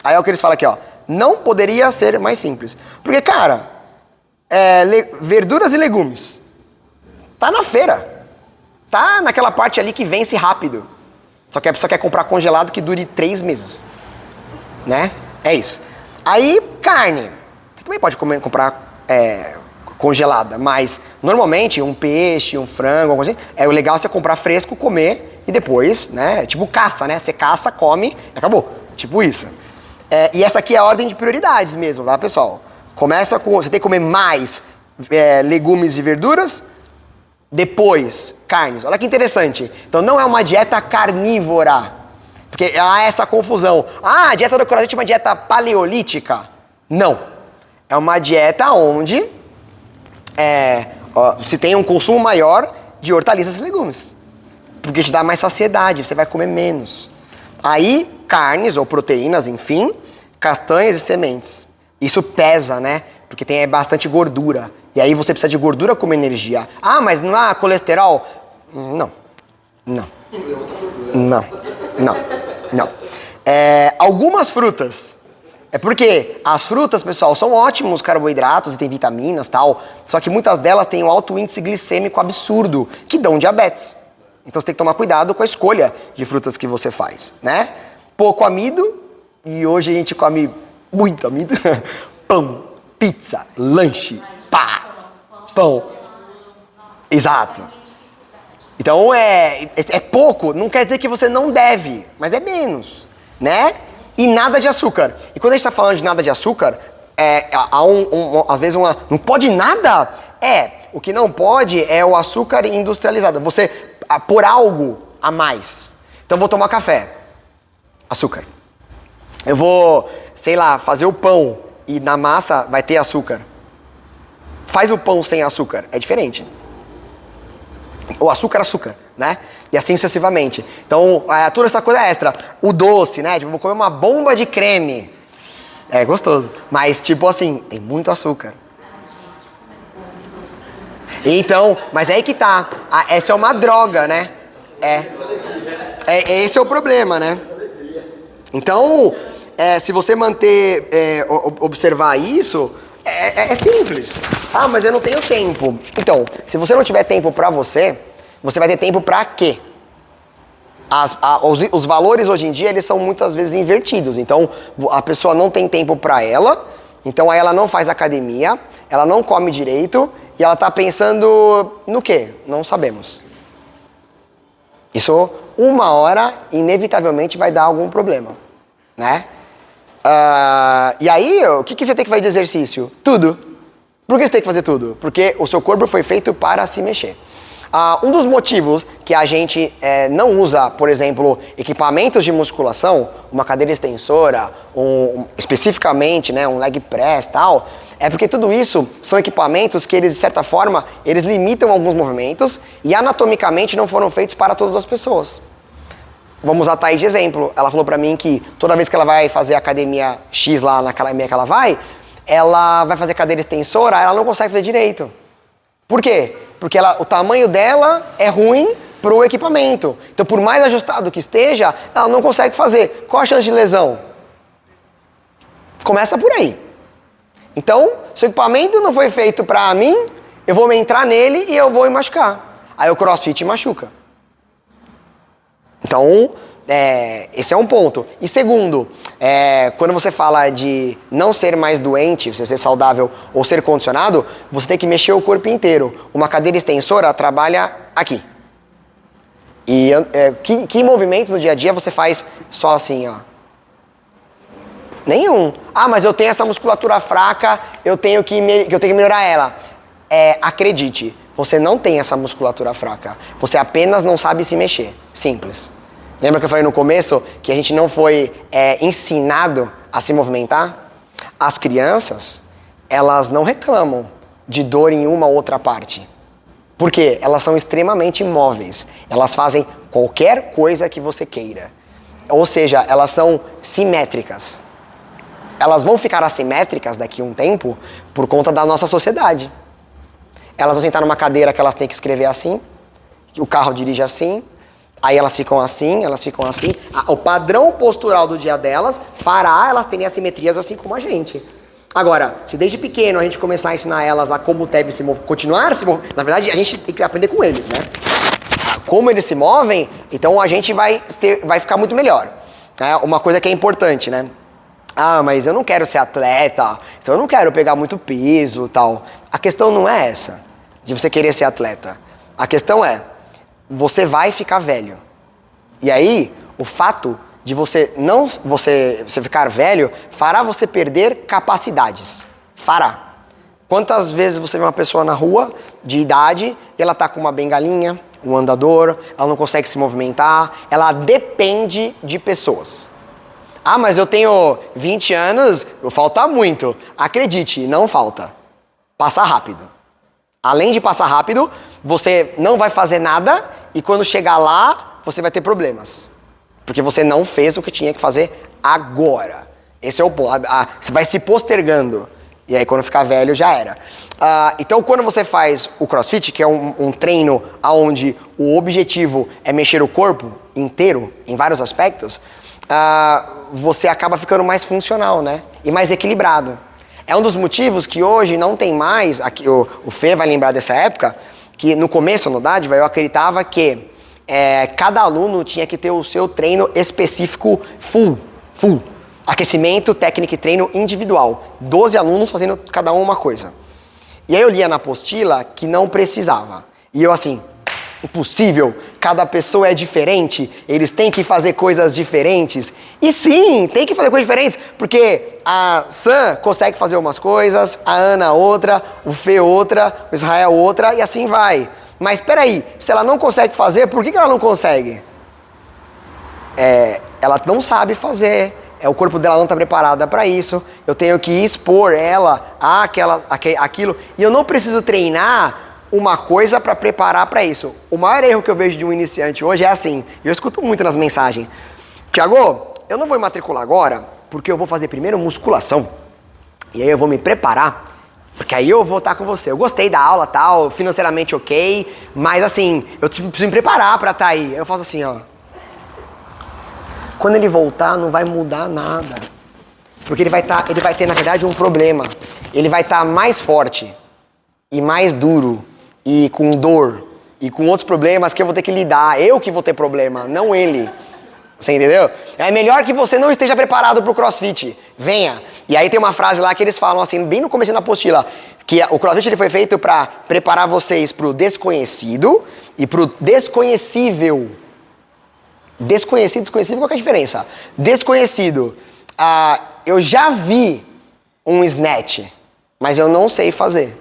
Aí é o que eles falam aqui, ó. Não poderia ser mais simples. Porque, cara, verduras e legumes. Tá na feira. Tá naquela parte ali que vence rápido. Só que a pessoa quer comprar congelado que dure 3 meses. Né? É isso. Aí, carne. Você também pode comprar congelada, mas normalmente um peixe, um frango, alguma coisa assim, o legal é você comprar fresco, comer e depois, né? Tipo caça, né? Você caça, come, acabou. Tipo isso. E essa aqui é a ordem de prioridades mesmo, tá, pessoal? Começa com, você tem que comer mais legumes e verduras, depois carnes. Olha que interessante. Então não é uma dieta carnívora. Porque há essa confusão. Ah, a dieta do CrossFit é uma dieta paleolítica. Não. É uma dieta onde se tem um consumo maior de hortaliças e legumes. Porque te dá mais saciedade, você vai comer menos. Aí, carnes ou proteínas, enfim, castanhas e sementes. Isso pesa, né? Porque tem bastante gordura. E aí você precisa de gordura como energia. Ah, mas não há colesterol? Não. Algumas frutas. Porque as frutas, pessoal, são ótimos carboidratos e tem vitaminas e tal. Só que muitas delas têm um alto índice glicêmico absurdo, que dão diabetes. Então você tem que tomar cuidado com a escolha de frutas que você faz, né? Pouco amido, e hoje a gente come muito amido. Pão, pizza, lanche, pão. Exato. Então é pouco, não quer dizer que você não deve, mas é menos, né? E nada de açúcar. E quando a gente está falando de nada de açúcar, às vezes não pode nada? O que não pode é o açúcar industrializado. Você pôr algo a mais. Então eu vou tomar café. Açúcar. Eu vou, sei lá, fazer o pão e na massa vai ter açúcar. Faz o pão sem açúcar. É diferente. O açúcar, né? E assim sucessivamente. Então, toda essa coisa extra. O doce, né? Tipo, vou comer uma bomba de creme. É gostoso. Mas, tipo assim, tem muito açúcar. Então, mas é aí que tá. Essa é uma droga, né? Esse é o problema, né? Então, se você observar isso, é simples. Ah, mas eu não tenho tempo. Então, se você não tiver tempo pra você vai ter tempo pra quê? Os valores hoje em dia, eles são muitas vezes invertidos. Então, a pessoa não tem tempo pra ela, então aí ela não faz academia, ela não come direito e ela tá pensando no quê? Não sabemos. Isso, uma hora, inevitavelmente, vai dar algum problema, né? E aí, o que você tem que fazer de exercício? Tudo. Por que você tem que fazer tudo? Porque o seu corpo foi feito para se mexer. Um dos motivos que a gente não usa, por exemplo, equipamentos de musculação, uma cadeira extensora, especificamente, né, um leg press e tal, é porque tudo isso são equipamentos que eles, de certa forma, eles limitam alguns movimentos e anatomicamente não foram feitos para todas as pessoas. Vamos usar a Thaís de exemplo. Ela falou pra mim que toda vez que ela vai fazer academia X lá na academia que ela vai fazer cadeira extensora, ela não consegue fazer direito. Por quê? Porque o tamanho dela é ruim pro equipamento. Então, por mais ajustado que esteja, ela não consegue fazer. Qual a chance de lesão? Começa por aí. Então, se o equipamento não foi feito pra mim, eu vou entrar nele e eu vou me machucar. Aí o CrossFit machuca. Então, esse é um ponto. E segundo, quando você fala de não ser mais doente, você ser saudável ou ser condicionado, você tem que mexer o corpo inteiro. Uma cadeira extensora trabalha aqui. E que movimentos no dia a dia você faz só assim, ó? Nenhum. Ah, mas eu tenho essa musculatura fraca, eu tenho que melhorar ela. Acredite, você não tem essa musculatura fraca. Você apenas não sabe se mexer. Simples. Lembra que eu falei no começo que a gente não foi ensinado a se movimentar? As crianças, elas não reclamam de dor em uma ou outra parte. Por quê? Elas são extremamente móveis. Elas fazem qualquer coisa que você queira. Ou seja, elas são simétricas. Elas vão ficar assimétricas daqui a um tempo por conta da nossa sociedade. Elas vão sentar numa cadeira que elas têm que escrever assim, o carro dirige assim, aí elas ficam assim. O padrão postural do dia delas fará elas terem assimetrias assim como a gente. Agora, se desde pequeno a gente começar a ensinar elas a como deve se mover, continuar se mover, na verdade a gente tem que aprender com eles, né? Como eles se movem, então a gente vai ficar muito melhor. Uma coisa que é importante, né? Ah, mas eu não quero ser atleta, então eu não quero pegar muito peso e tal. A questão não é essa, de você querer ser atleta. A questão é, você vai ficar velho. E aí, o fato de você ficar velho fará você perder capacidades. Fará. Quantas vezes você vê uma pessoa na rua, de idade, e ela tá com uma bengalinha, um andador, ela não consegue se movimentar, ela depende de pessoas. Ah, mas eu tenho 20 anos, falta muito. Acredite, não falta. Passa rápido. Além de passar rápido, você não vai fazer nada e quando chegar lá, você vai ter problemas. Porque você não fez o que tinha que fazer agora. Esse é o ponto. Você vai se postergando. E aí quando ficar velho, já era. Então quando você faz o CrossFit, que é um treino onde o objetivo é mexer o corpo inteiro, em vários aspectos, você acaba ficando mais funcional, né? E mais equilibrado. É um dos motivos que hoje não tem mais, aqui, o Fê vai lembrar dessa época, que no começo, no Dádiva, eu acreditava que cada aluno tinha que ter o seu treino específico full. Aquecimento, técnica e treino individual. 12 alunos fazendo cada um uma coisa. E aí eu lia na apostila que não precisava. E eu assim, impossível, cada pessoa é diferente, eles têm que fazer coisas diferentes. E sim, tem que fazer coisas diferentes, porque a Sam consegue fazer umas coisas, a Ana outra, o Fê outra, o Israel outra, e assim vai. Mas peraí, se ela não consegue fazer, por que ela não consegue? Ela não sabe fazer, o corpo dela não está preparado para isso, eu tenho que expor ela aquilo, e eu não preciso treinar uma coisa para preparar para isso. O maior erro que eu vejo de um iniciante hoje é assim, eu escuto muito nas mensagens: Thiago, eu não vou me matricular agora, porque eu vou fazer primeiro musculação, e aí eu vou me preparar, porque aí eu vou estar com você. Eu gostei da aula, tal, financeiramente ok, mas assim, eu preciso me preparar para estar aí. Eu faço assim, ó. Quando ele voltar, não vai mudar nada. Porque ele vai ter, na verdade, um problema. Ele vai estar mais forte e mais duro e com dor e com outros problemas que eu vou ter que lidar. Eu que vou ter problema, não ele. Você entendeu? É melhor que você não esteja preparado para o CrossFit. Venha. E aí tem uma frase lá que eles falam assim, bem no começo da apostila, que o CrossFit ele foi feito para preparar vocês para o desconhecido e para o desconhecível. Desconhecido, qual que é a diferença? Desconhecido. Eu já vi um snatch, mas eu não sei fazer.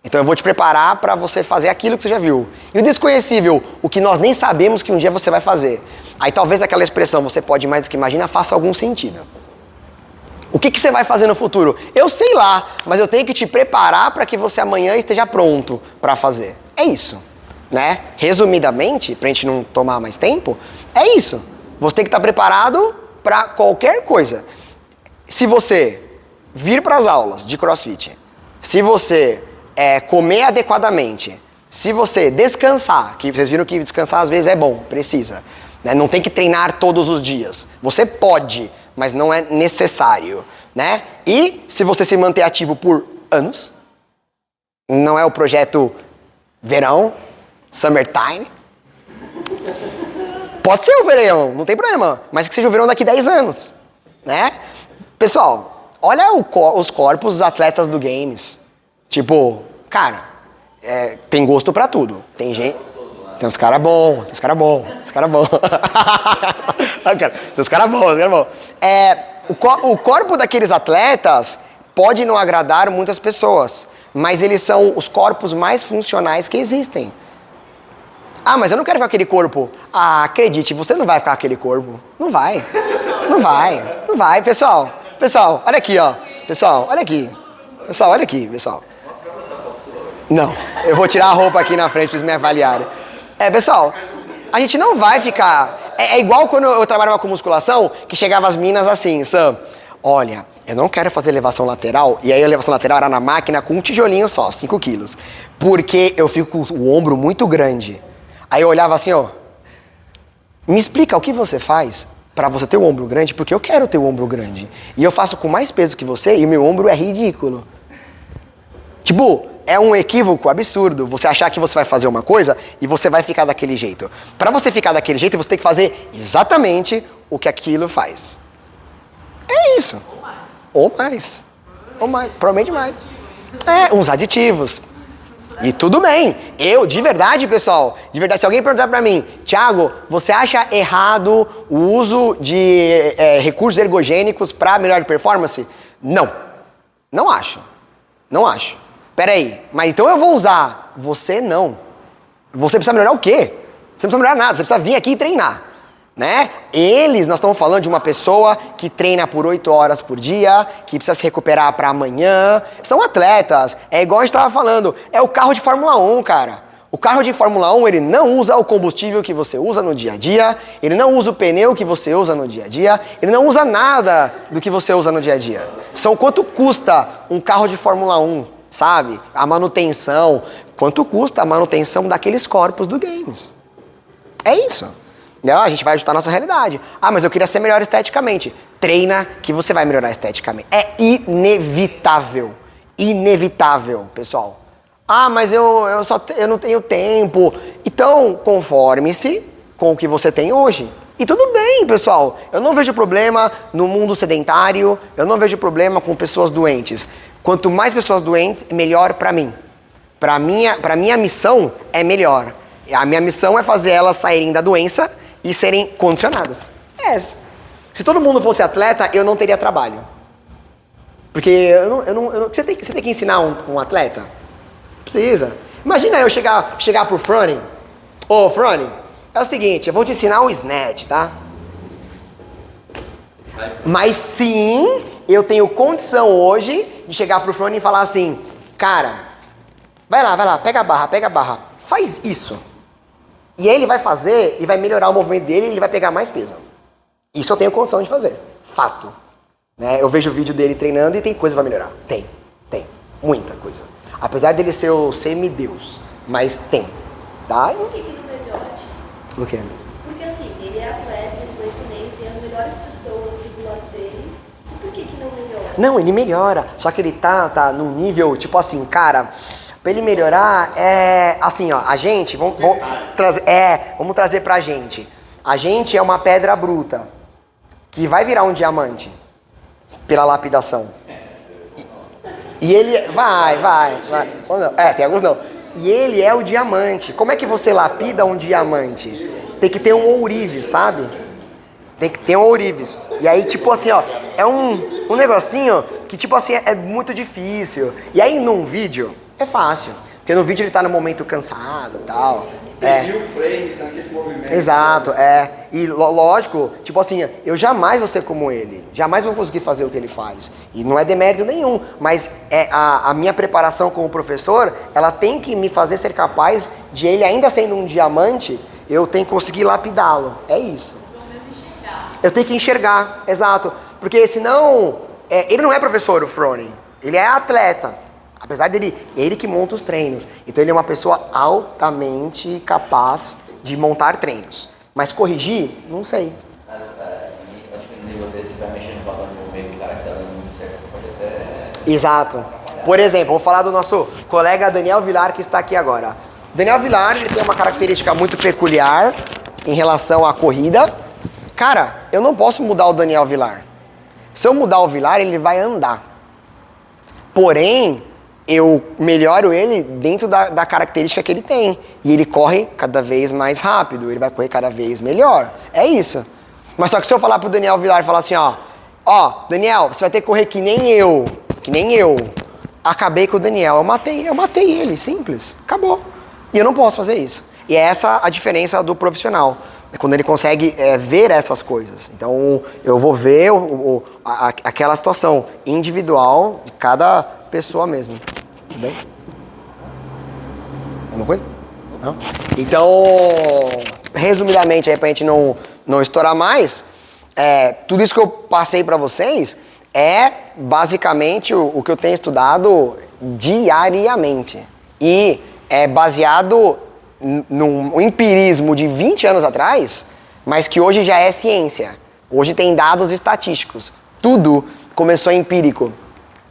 Então eu vou te preparar para você fazer aquilo que você já viu. E o desconhecível, o que nós nem sabemos que um dia você vai fazer. Aí talvez aquela expressão, você pode mais do que imagina, faça algum sentido. O que você vai fazer no futuro? Eu sei lá, mas eu tenho que te preparar para que você amanhã esteja pronto para fazer. É isso, né? Resumidamente, pra gente não tomar mais tempo, é isso. Você tem que estar preparado para qualquer coisa. Se você vir para as aulas de CrossFit, se você comer adequadamente, se você descansar, que vocês viram que descansar às vezes é bom, precisa, né? Não tem que treinar todos os dias. Você pode, mas não é necessário, né? E se você se manter ativo por anos, não é o projeto verão, summertime, pode ser o verão, não tem problema, mas que seja o verão daqui 10 anos, né? Pessoal, olha os corpos dos atletas do games. Tipo, cara, tem gosto pra tudo. Tem gente... Tem uns caras bons, tem uns caras bons, tem uns caras bons. Tem uns caras bons, o corpo daqueles atletas pode não agradar muitas pessoas, mas eles são os corpos mais funcionais que existem. Ah, mas eu não quero ficar com aquele corpo. Ah, acredite, você não vai ficar com aquele corpo. Não vai. Não vai. Não vai, pessoal. Pessoal, olha aqui, ó. Pessoal, olha aqui. Pessoal, olha aqui, pessoal. Não, eu vou tirar a roupa aqui na frente pra vocês me avaliarem. Pessoal, a gente não vai ficar... É igual quando eu trabalhava com musculação, que chegava as minas assim, Sam, olha, eu não quero fazer elevação lateral, e aí a elevação lateral era na máquina com um tijolinho só, 5 quilos, porque eu fico com o ombro muito grande. Aí eu olhava assim, ó, me explica o que você faz pra você ter o ombro grande, porque eu quero ter o ombro grande. E eu faço com mais peso que você e o meu ombro é ridículo. Tipo, é um equívoco absurdo você achar que você vai fazer uma coisa e você vai ficar daquele jeito. Pra você ficar daquele jeito, você tem que fazer exatamente o que aquilo faz. É isso. Ou mais. Ou mais. Provavelmente mais. Uns aditivos. E tudo bem. Eu, de verdade, pessoal, de verdade, se alguém perguntar pra mim, Thiago, você acha errado o uso de recursos ergogênicos pra melhor performance? Não. Não acho. Não acho. Peraí, mas então eu vou usar. Você não. Você precisa melhorar o quê? Você não precisa melhorar nada, você precisa vir aqui e treinar. Né? Nós estamos falando de uma pessoa que treina por 8 horas por dia, que precisa se recuperar para amanhã. São atletas, é igual a gente estava falando, é o carro de Fórmula 1, cara. O carro de Fórmula 1, ele não usa o combustível que você usa no dia a dia, ele não usa o pneu que você usa no dia a dia, ele não usa nada do que você usa no dia a dia. Quanto custa um carro de Fórmula 1, sabe? A manutenção, quanto custa a manutenção daqueles corpos do games. É isso. Não, a gente vai ajustar a nossa realidade. Ah, mas eu queria ser melhor esteticamente. Treina que você vai melhorar esteticamente. É inevitável. Inevitável, pessoal. Ah, mas eu não tenho tempo. Então, conforme-se com o que você tem hoje. E tudo bem, pessoal. Eu não vejo problema no mundo sedentário. Eu não vejo problema com pessoas doentes. Quanto mais pessoas doentes, melhor pra mim. Pra minha missão é melhor. A minha missão é fazer elas saírem da doença e serem condicionadas. Se todo mundo fosse atleta, eu não teria trabalho. Porque você tem que ensinar um atleta? Precisa. Imagina eu chegar pro Froning. Ô, Froning, é o seguinte, eu vou te ensinar o snatch, tá? Mas sim, eu tenho condição hoje de chegar pro Froning e falar assim, cara, vai lá, pega a barra, faz isso. E aí ele vai fazer e vai melhorar o movimento dele e ele vai pegar mais peso. Isso eu tenho condição de fazer. Fato. Né? Eu vejo o vídeo dele treinando e tem coisa pra melhorar. Tem. Muita coisa. Apesar dele ser o semideus. Mas tem. Tá? Por que não melhora? Por quê? Porque assim, ele é atleta, ele tem as melhores pessoas do lado dele. Por que não melhora? Não, ele melhora. Só que ele tá num nível, tipo assim, cara... Pra ele melhorar, assim, ó, a gente, vamos trazer pra gente. A gente é uma pedra bruta, que vai virar um diamante, pela lapidação. E ele, vai. Tem alguns não. E ele é o diamante. Como é que você lapida um diamante? Tem que ter um ourives, sabe? Tem que ter um ourives. E aí, tipo assim, ó, é um negocinho que, tipo assim, é muito difícil. E aí, num vídeo... É fácil, porque no vídeo ele tá no momento cansado e tal. Tem 1000 frames naquele movimento. Exato, E lógico, tipo assim, eu jamais vou ser como ele. Jamais vou conseguir fazer o que ele faz. E não é demérito nenhum, mas a minha preparação como professor, ela tem que me fazer ser capaz de ele, ainda sendo um diamante, eu tenho que conseguir lapidá-lo. É isso. Eu tenho que enxergar, exato. Porque senão, ele não é professor, o Froning. Ele é atleta. Apesar dele, ele que monta os treinos. Então ele é uma pessoa altamente capaz de montar treinos. Mas corrigir, não sei. Mas no nível desse, você vai mexer Exato. Por exemplo, vou falar do nosso colega Daniel Vilar, que está aqui agora. Daniel Vilar, ele tem uma característica muito peculiar em relação à corrida. Cara, eu não posso mudar o Daniel Vilar. Se eu mudar o Vilar, ele vai andar. Porém, eu melhoro ele dentro da característica que ele tem. E ele corre cada vez mais rápido, ele vai correr cada vez melhor. É isso. Mas só que se eu falar pro Daniel Vilar e falar assim, ó, Daniel, você vai ter que correr que nem eu. Acabei com o Daniel, eu matei ele, simples, acabou. E eu não posso fazer isso. E é essa a diferença do profissional. É quando ele consegue ver essas coisas. Então, eu vou ver aquela situação individual de cada pessoa mesmo. Tudo bem? Alguma coisa? Não? Então, resumidamente, aí pra gente não estourar mais, tudo isso que eu passei pra vocês é basicamente o que eu tenho estudado diariamente. E é baseado num empirismo de 20 anos atrás, mas que hoje já é ciência. Hoje tem dados estatísticos. Tudo começou empírico.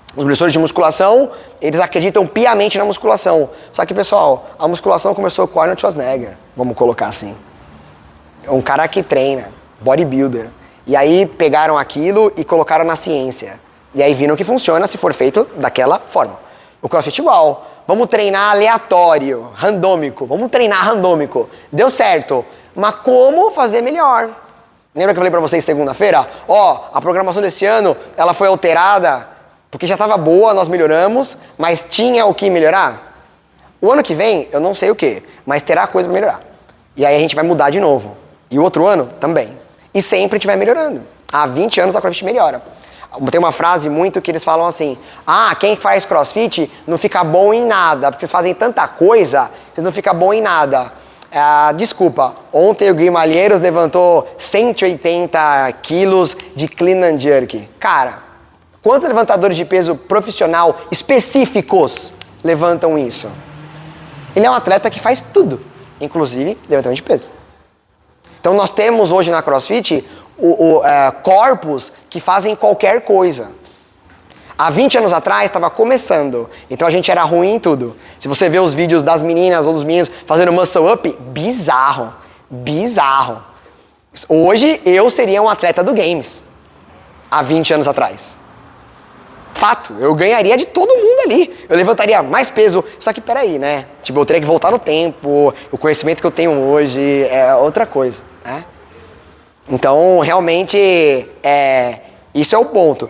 Os professores de musculação, eles acreditam piamente na musculação. Só que, pessoal, a musculação começou com Arnold Schwarzenegger, vamos colocar assim. É um cara que treina, bodybuilder. E aí pegaram aquilo e colocaram na ciência. E aí viram que funciona se for feito daquela forma. O CrossFit igual. Vamos treinar aleatório, randômico. Vamos treinar randômico. Deu certo. Mas como fazer melhor? Lembra que eu falei pra vocês segunda-feira? A programação desse ano, ela foi alterada porque já estava boa, nós melhoramos, mas tinha o que melhorar? O ano que vem, eu não sei o que, mas terá coisa pra melhorar. E aí a gente vai mudar de novo. E o outro ano também. E sempre a gente vai melhorando. Há 20 anos a CrossFit melhora. Tem uma frase muito que eles falam assim: quem faz CrossFit não fica bom em nada, porque vocês fazem tanta coisa, vocês não ficam bom em nada. Desculpa, ontem o Gui Malheiros levantou 180 quilos de clean and jerk. Cara, quantos levantadores de peso profissional específicos levantam isso? Ele é um atleta que faz tudo, inclusive levantamento de peso. Então nós temos hoje na CrossFit corpos que fazem qualquer coisa. Há 20 anos atrás estava começando, então a gente era ruim em tudo. Se você vê os vídeos das meninas ou dos meninos fazendo muscle up, bizarro. Hoje eu seria um atleta do games, há 20 anos atrás. Fato, eu ganharia de todo mundo ali. Eu levantaria mais peso, só que peraí, né? Tipo, eu teria que voltar no tempo, o conhecimento que eu tenho hoje é outra coisa, né? Então, realmente, isso é o ponto.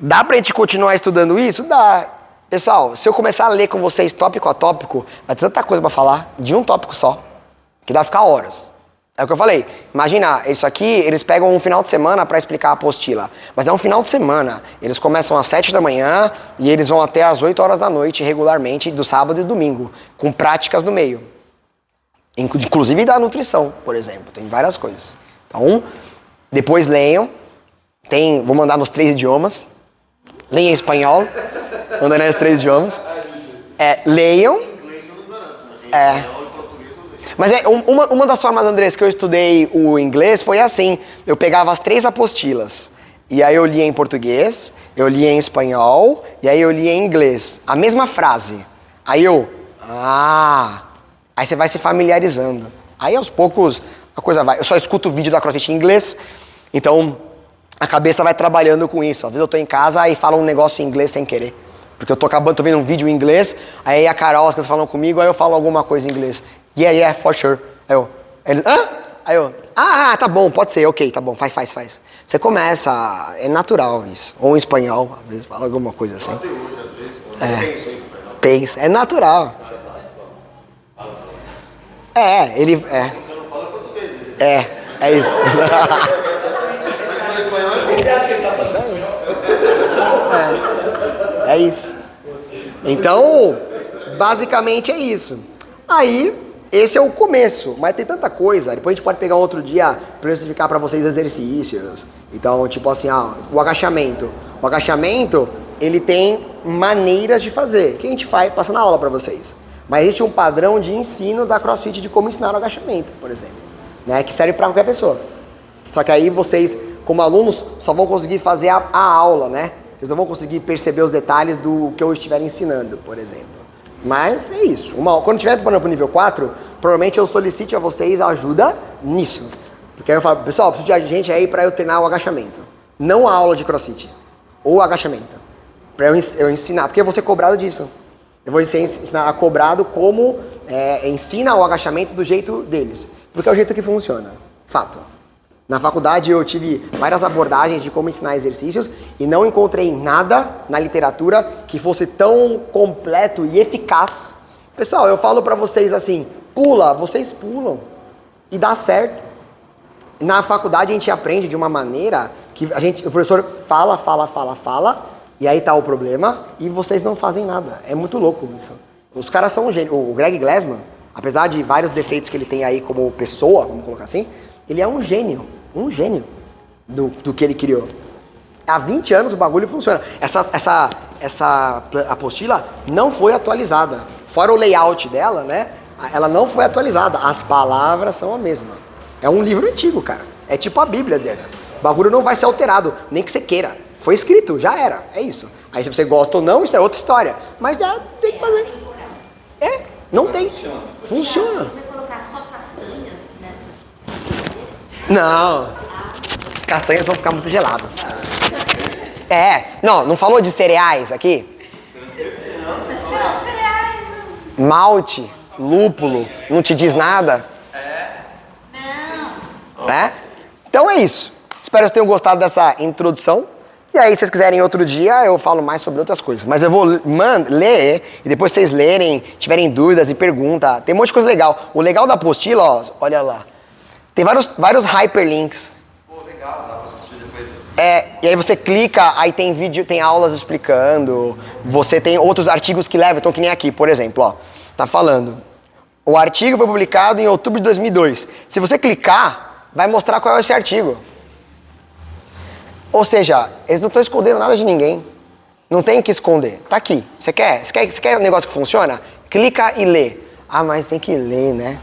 Dá pra gente continuar estudando isso? Dá. Pessoal, se eu começar a ler com vocês tópico a tópico, vai ter tanta coisa pra falar de um tópico só, que dá pra ficar horas. É o que eu falei. Imagina, isso aqui, eles pegam um final de semana pra explicar a apostila. Mas é um final de semana. Eles começam às 7 da manhã e eles vão até às 8 horas da noite, regularmente, do sábado e domingo, com práticas no meio. Inclusive da nutrição, por exemplo. Tem várias coisas. Então, depois leiam. Vou mandar nos 3 idiomas. Leiam em espanhol. Mandando nos 3 idiomas. Leiam. Mas uma das formas, Andrés, que eu estudei o inglês foi assim. Eu pegava as 3 apostilas. E aí eu lia em português, eu lia em espanhol, e aí eu lia em inglês. A mesma frase. Aí aí você vai se familiarizando. Aí aos poucos a coisa vai. Eu só escuto o vídeo da CrossFit em inglês, então a cabeça vai trabalhando com isso. Às vezes eu tô em casa e falo um negócio em inglês sem querer. Porque eu tô vendo um vídeo em inglês, aí a Carol, as coisas falam comigo, aí eu falo alguma coisa em inglês. Yeah, for sure. Aí eles, Aí eu, tá bom, pode ser, ok, tá bom, faz. Você começa, é natural isso. Ou em espanhol, às vezes fala alguma coisa assim. Pensa, é natural. É isso. Você acha que ele tá fazendo? É isso. Então, basicamente é isso. Aí, esse é o começo, mas tem tanta coisa. Depois a gente pode pegar outro dia para eu explicar para vocês exercícios. Então, tipo assim, o agachamento. O agachamento, ele tem maneiras de fazer. Que a gente faz, passa na aula para vocês. Mas existe um padrão de ensino da CrossFit de como ensinar o agachamento, por exemplo, né? Que serve para qualquer pessoa. Só que aí vocês, como alunos, só vão conseguir fazer a aula, né? Vocês não vão conseguir perceber os detalhes do que eu estiver ensinando, por exemplo. Mas é isso. Quando estiver preparando para o nível 4, provavelmente eu solicite a vocês ajuda nisso. Porque aí eu falo, pessoal, preciso de gente aí para eu treinar o agachamento. Não a aula de CrossFit, ou o agachamento. Para eu ensinar, porque eu vou ser cobrado disso. Eu vou ensinar a cobrado como ensina o agachamento do jeito deles. Porque é o jeito que funciona. Fato. Na faculdade eu tive várias abordagens de como ensinar exercícios e não encontrei nada na literatura que fosse tão completo e eficaz. Pessoal, eu falo pra vocês assim, pula, vocês pulam e dá certo. Na faculdade a gente aprende de uma maneira que o professor fala e aí tá o problema e vocês não fazem nada. É muito louco isso. Os caras são um gênio. O Greg Glassman, apesar de vários defeitos que ele tem aí como pessoa, vamos colocar assim, ele é um gênio do que ele criou. Há 20 anos o bagulho funciona. Essa apostila não foi atualizada. Fora o layout dela, né? Ela não foi atualizada. As palavras são a mesma. É um livro antigo, cara. É tipo a Bíblia dele. O bagulho não vai ser alterado, nem que você queira. Foi escrito, já era. É isso. Aí se você gosta ou não, isso é outra história. Mas já tem que fazer. Não tem. Funciona. Você vai colocar só castanhas nessa? Não. Castanhas vão ficar muito geladas. Não falou de cereais aqui? Não, cereais. Malte, lúpulo, não te diz nada? Não. Então é isso. Espero que vocês tenham gostado dessa introdução. E aí, se vocês quiserem outro dia, eu falo mais sobre outras coisas. Mas eu vou ler, e depois vocês lerem, tiverem dúvidas e perguntas. Tem um monte de coisa legal. O legal da apostila, ó, olha lá. Tem vários hyperlinks. Pô, legal, dá pra assistir depois. E aí você clica, aí tem vídeo, tem aulas explicando. Você tem outros artigos que levam, então que nem aqui, por exemplo, ó. Tá falando. O artigo foi publicado em outubro de 2002. Se você clicar, vai mostrar qual é esse artigo. Ou seja, eles não estão escondendo nada de ninguém. Não tem que esconder. Tá aqui. Você quer um negócio que funciona? Clica e lê. Ah, mas tem que ler, né?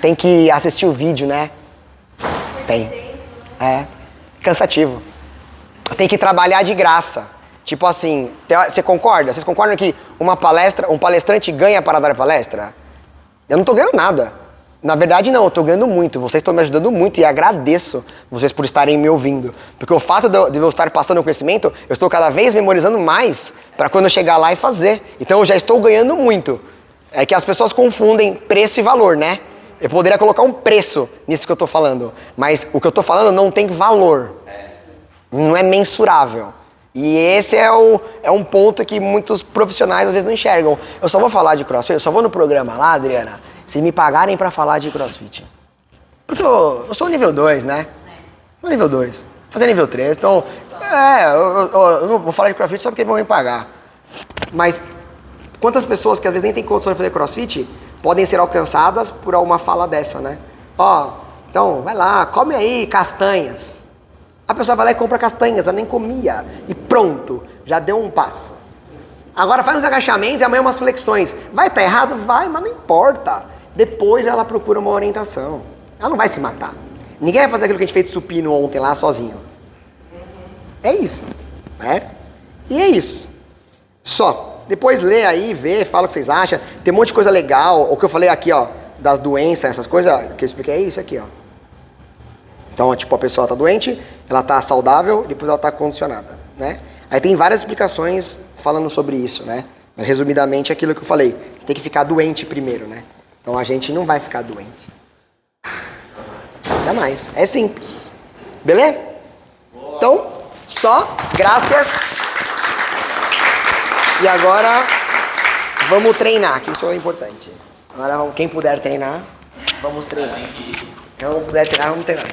Tem que assistir o vídeo, né? Tem. Cansativo. Tem que trabalhar de graça. Tipo assim, você concorda? Vocês concordam que um palestrante ganha para dar palestra? Eu não tô ganhando nada. Na verdade, não, eu tô ganhando muito. Vocês estão me ajudando muito e agradeço vocês por estarem me ouvindo. Porque o fato de eu estar passando o conhecimento, eu estou cada vez memorizando mais para quando eu chegar lá e fazer. Então eu já estou ganhando muito. É que as pessoas confundem preço e valor, né? Eu poderia colocar um preço nisso que eu tô falando. Mas o que eu tô falando não tem valor. Não é mensurável. E esse é um ponto que muitos profissionais às vezes não enxergam. Eu só vou falar de CrossFit, eu só vou no programa lá, Adriana, se me pagarem pra falar de CrossFit. Porque eu sou nível 2, né? Sou nível 2. Vou fazer nível 3, então... eu não vou falar de CrossFit só porque vão me pagar. Mas quantas pessoas que às vezes nem têm condições de fazer CrossFit podem ser alcançadas por uma fala dessa, né? Então, vai lá, come aí castanhas. A pessoa vai lá e compra castanhas, ela nem comia. E pronto, já deu um passo. Agora faz uns agachamentos e amanhã umas flexões. Vai estar errado? Vai, mas não importa. Depois ela procura uma orientação. Ela não vai se matar. Ninguém vai fazer aquilo que a gente fez de supino ontem lá sozinho. É isso. E é isso. Só. Depois lê aí, vê, fala o que vocês acham. Tem um monte de coisa legal. O que eu falei aqui, ó, das doenças, essas coisas que eu expliquei, é isso aqui, ó. Então, tipo, a pessoa tá doente, ela tá saudável, depois ela tá condicionada, né? Aí tem várias explicações falando sobre isso, né? Mas resumidamente é aquilo que eu falei. Você tem que ficar doente primeiro, né? Então a gente não vai ficar doente. Jamais. É simples. Beleza? Então, só graças. E agora vamos treinar, que isso é importante. Agora quem puder treinar, vamos treinar. Quem não puder treinar, vamos treinar.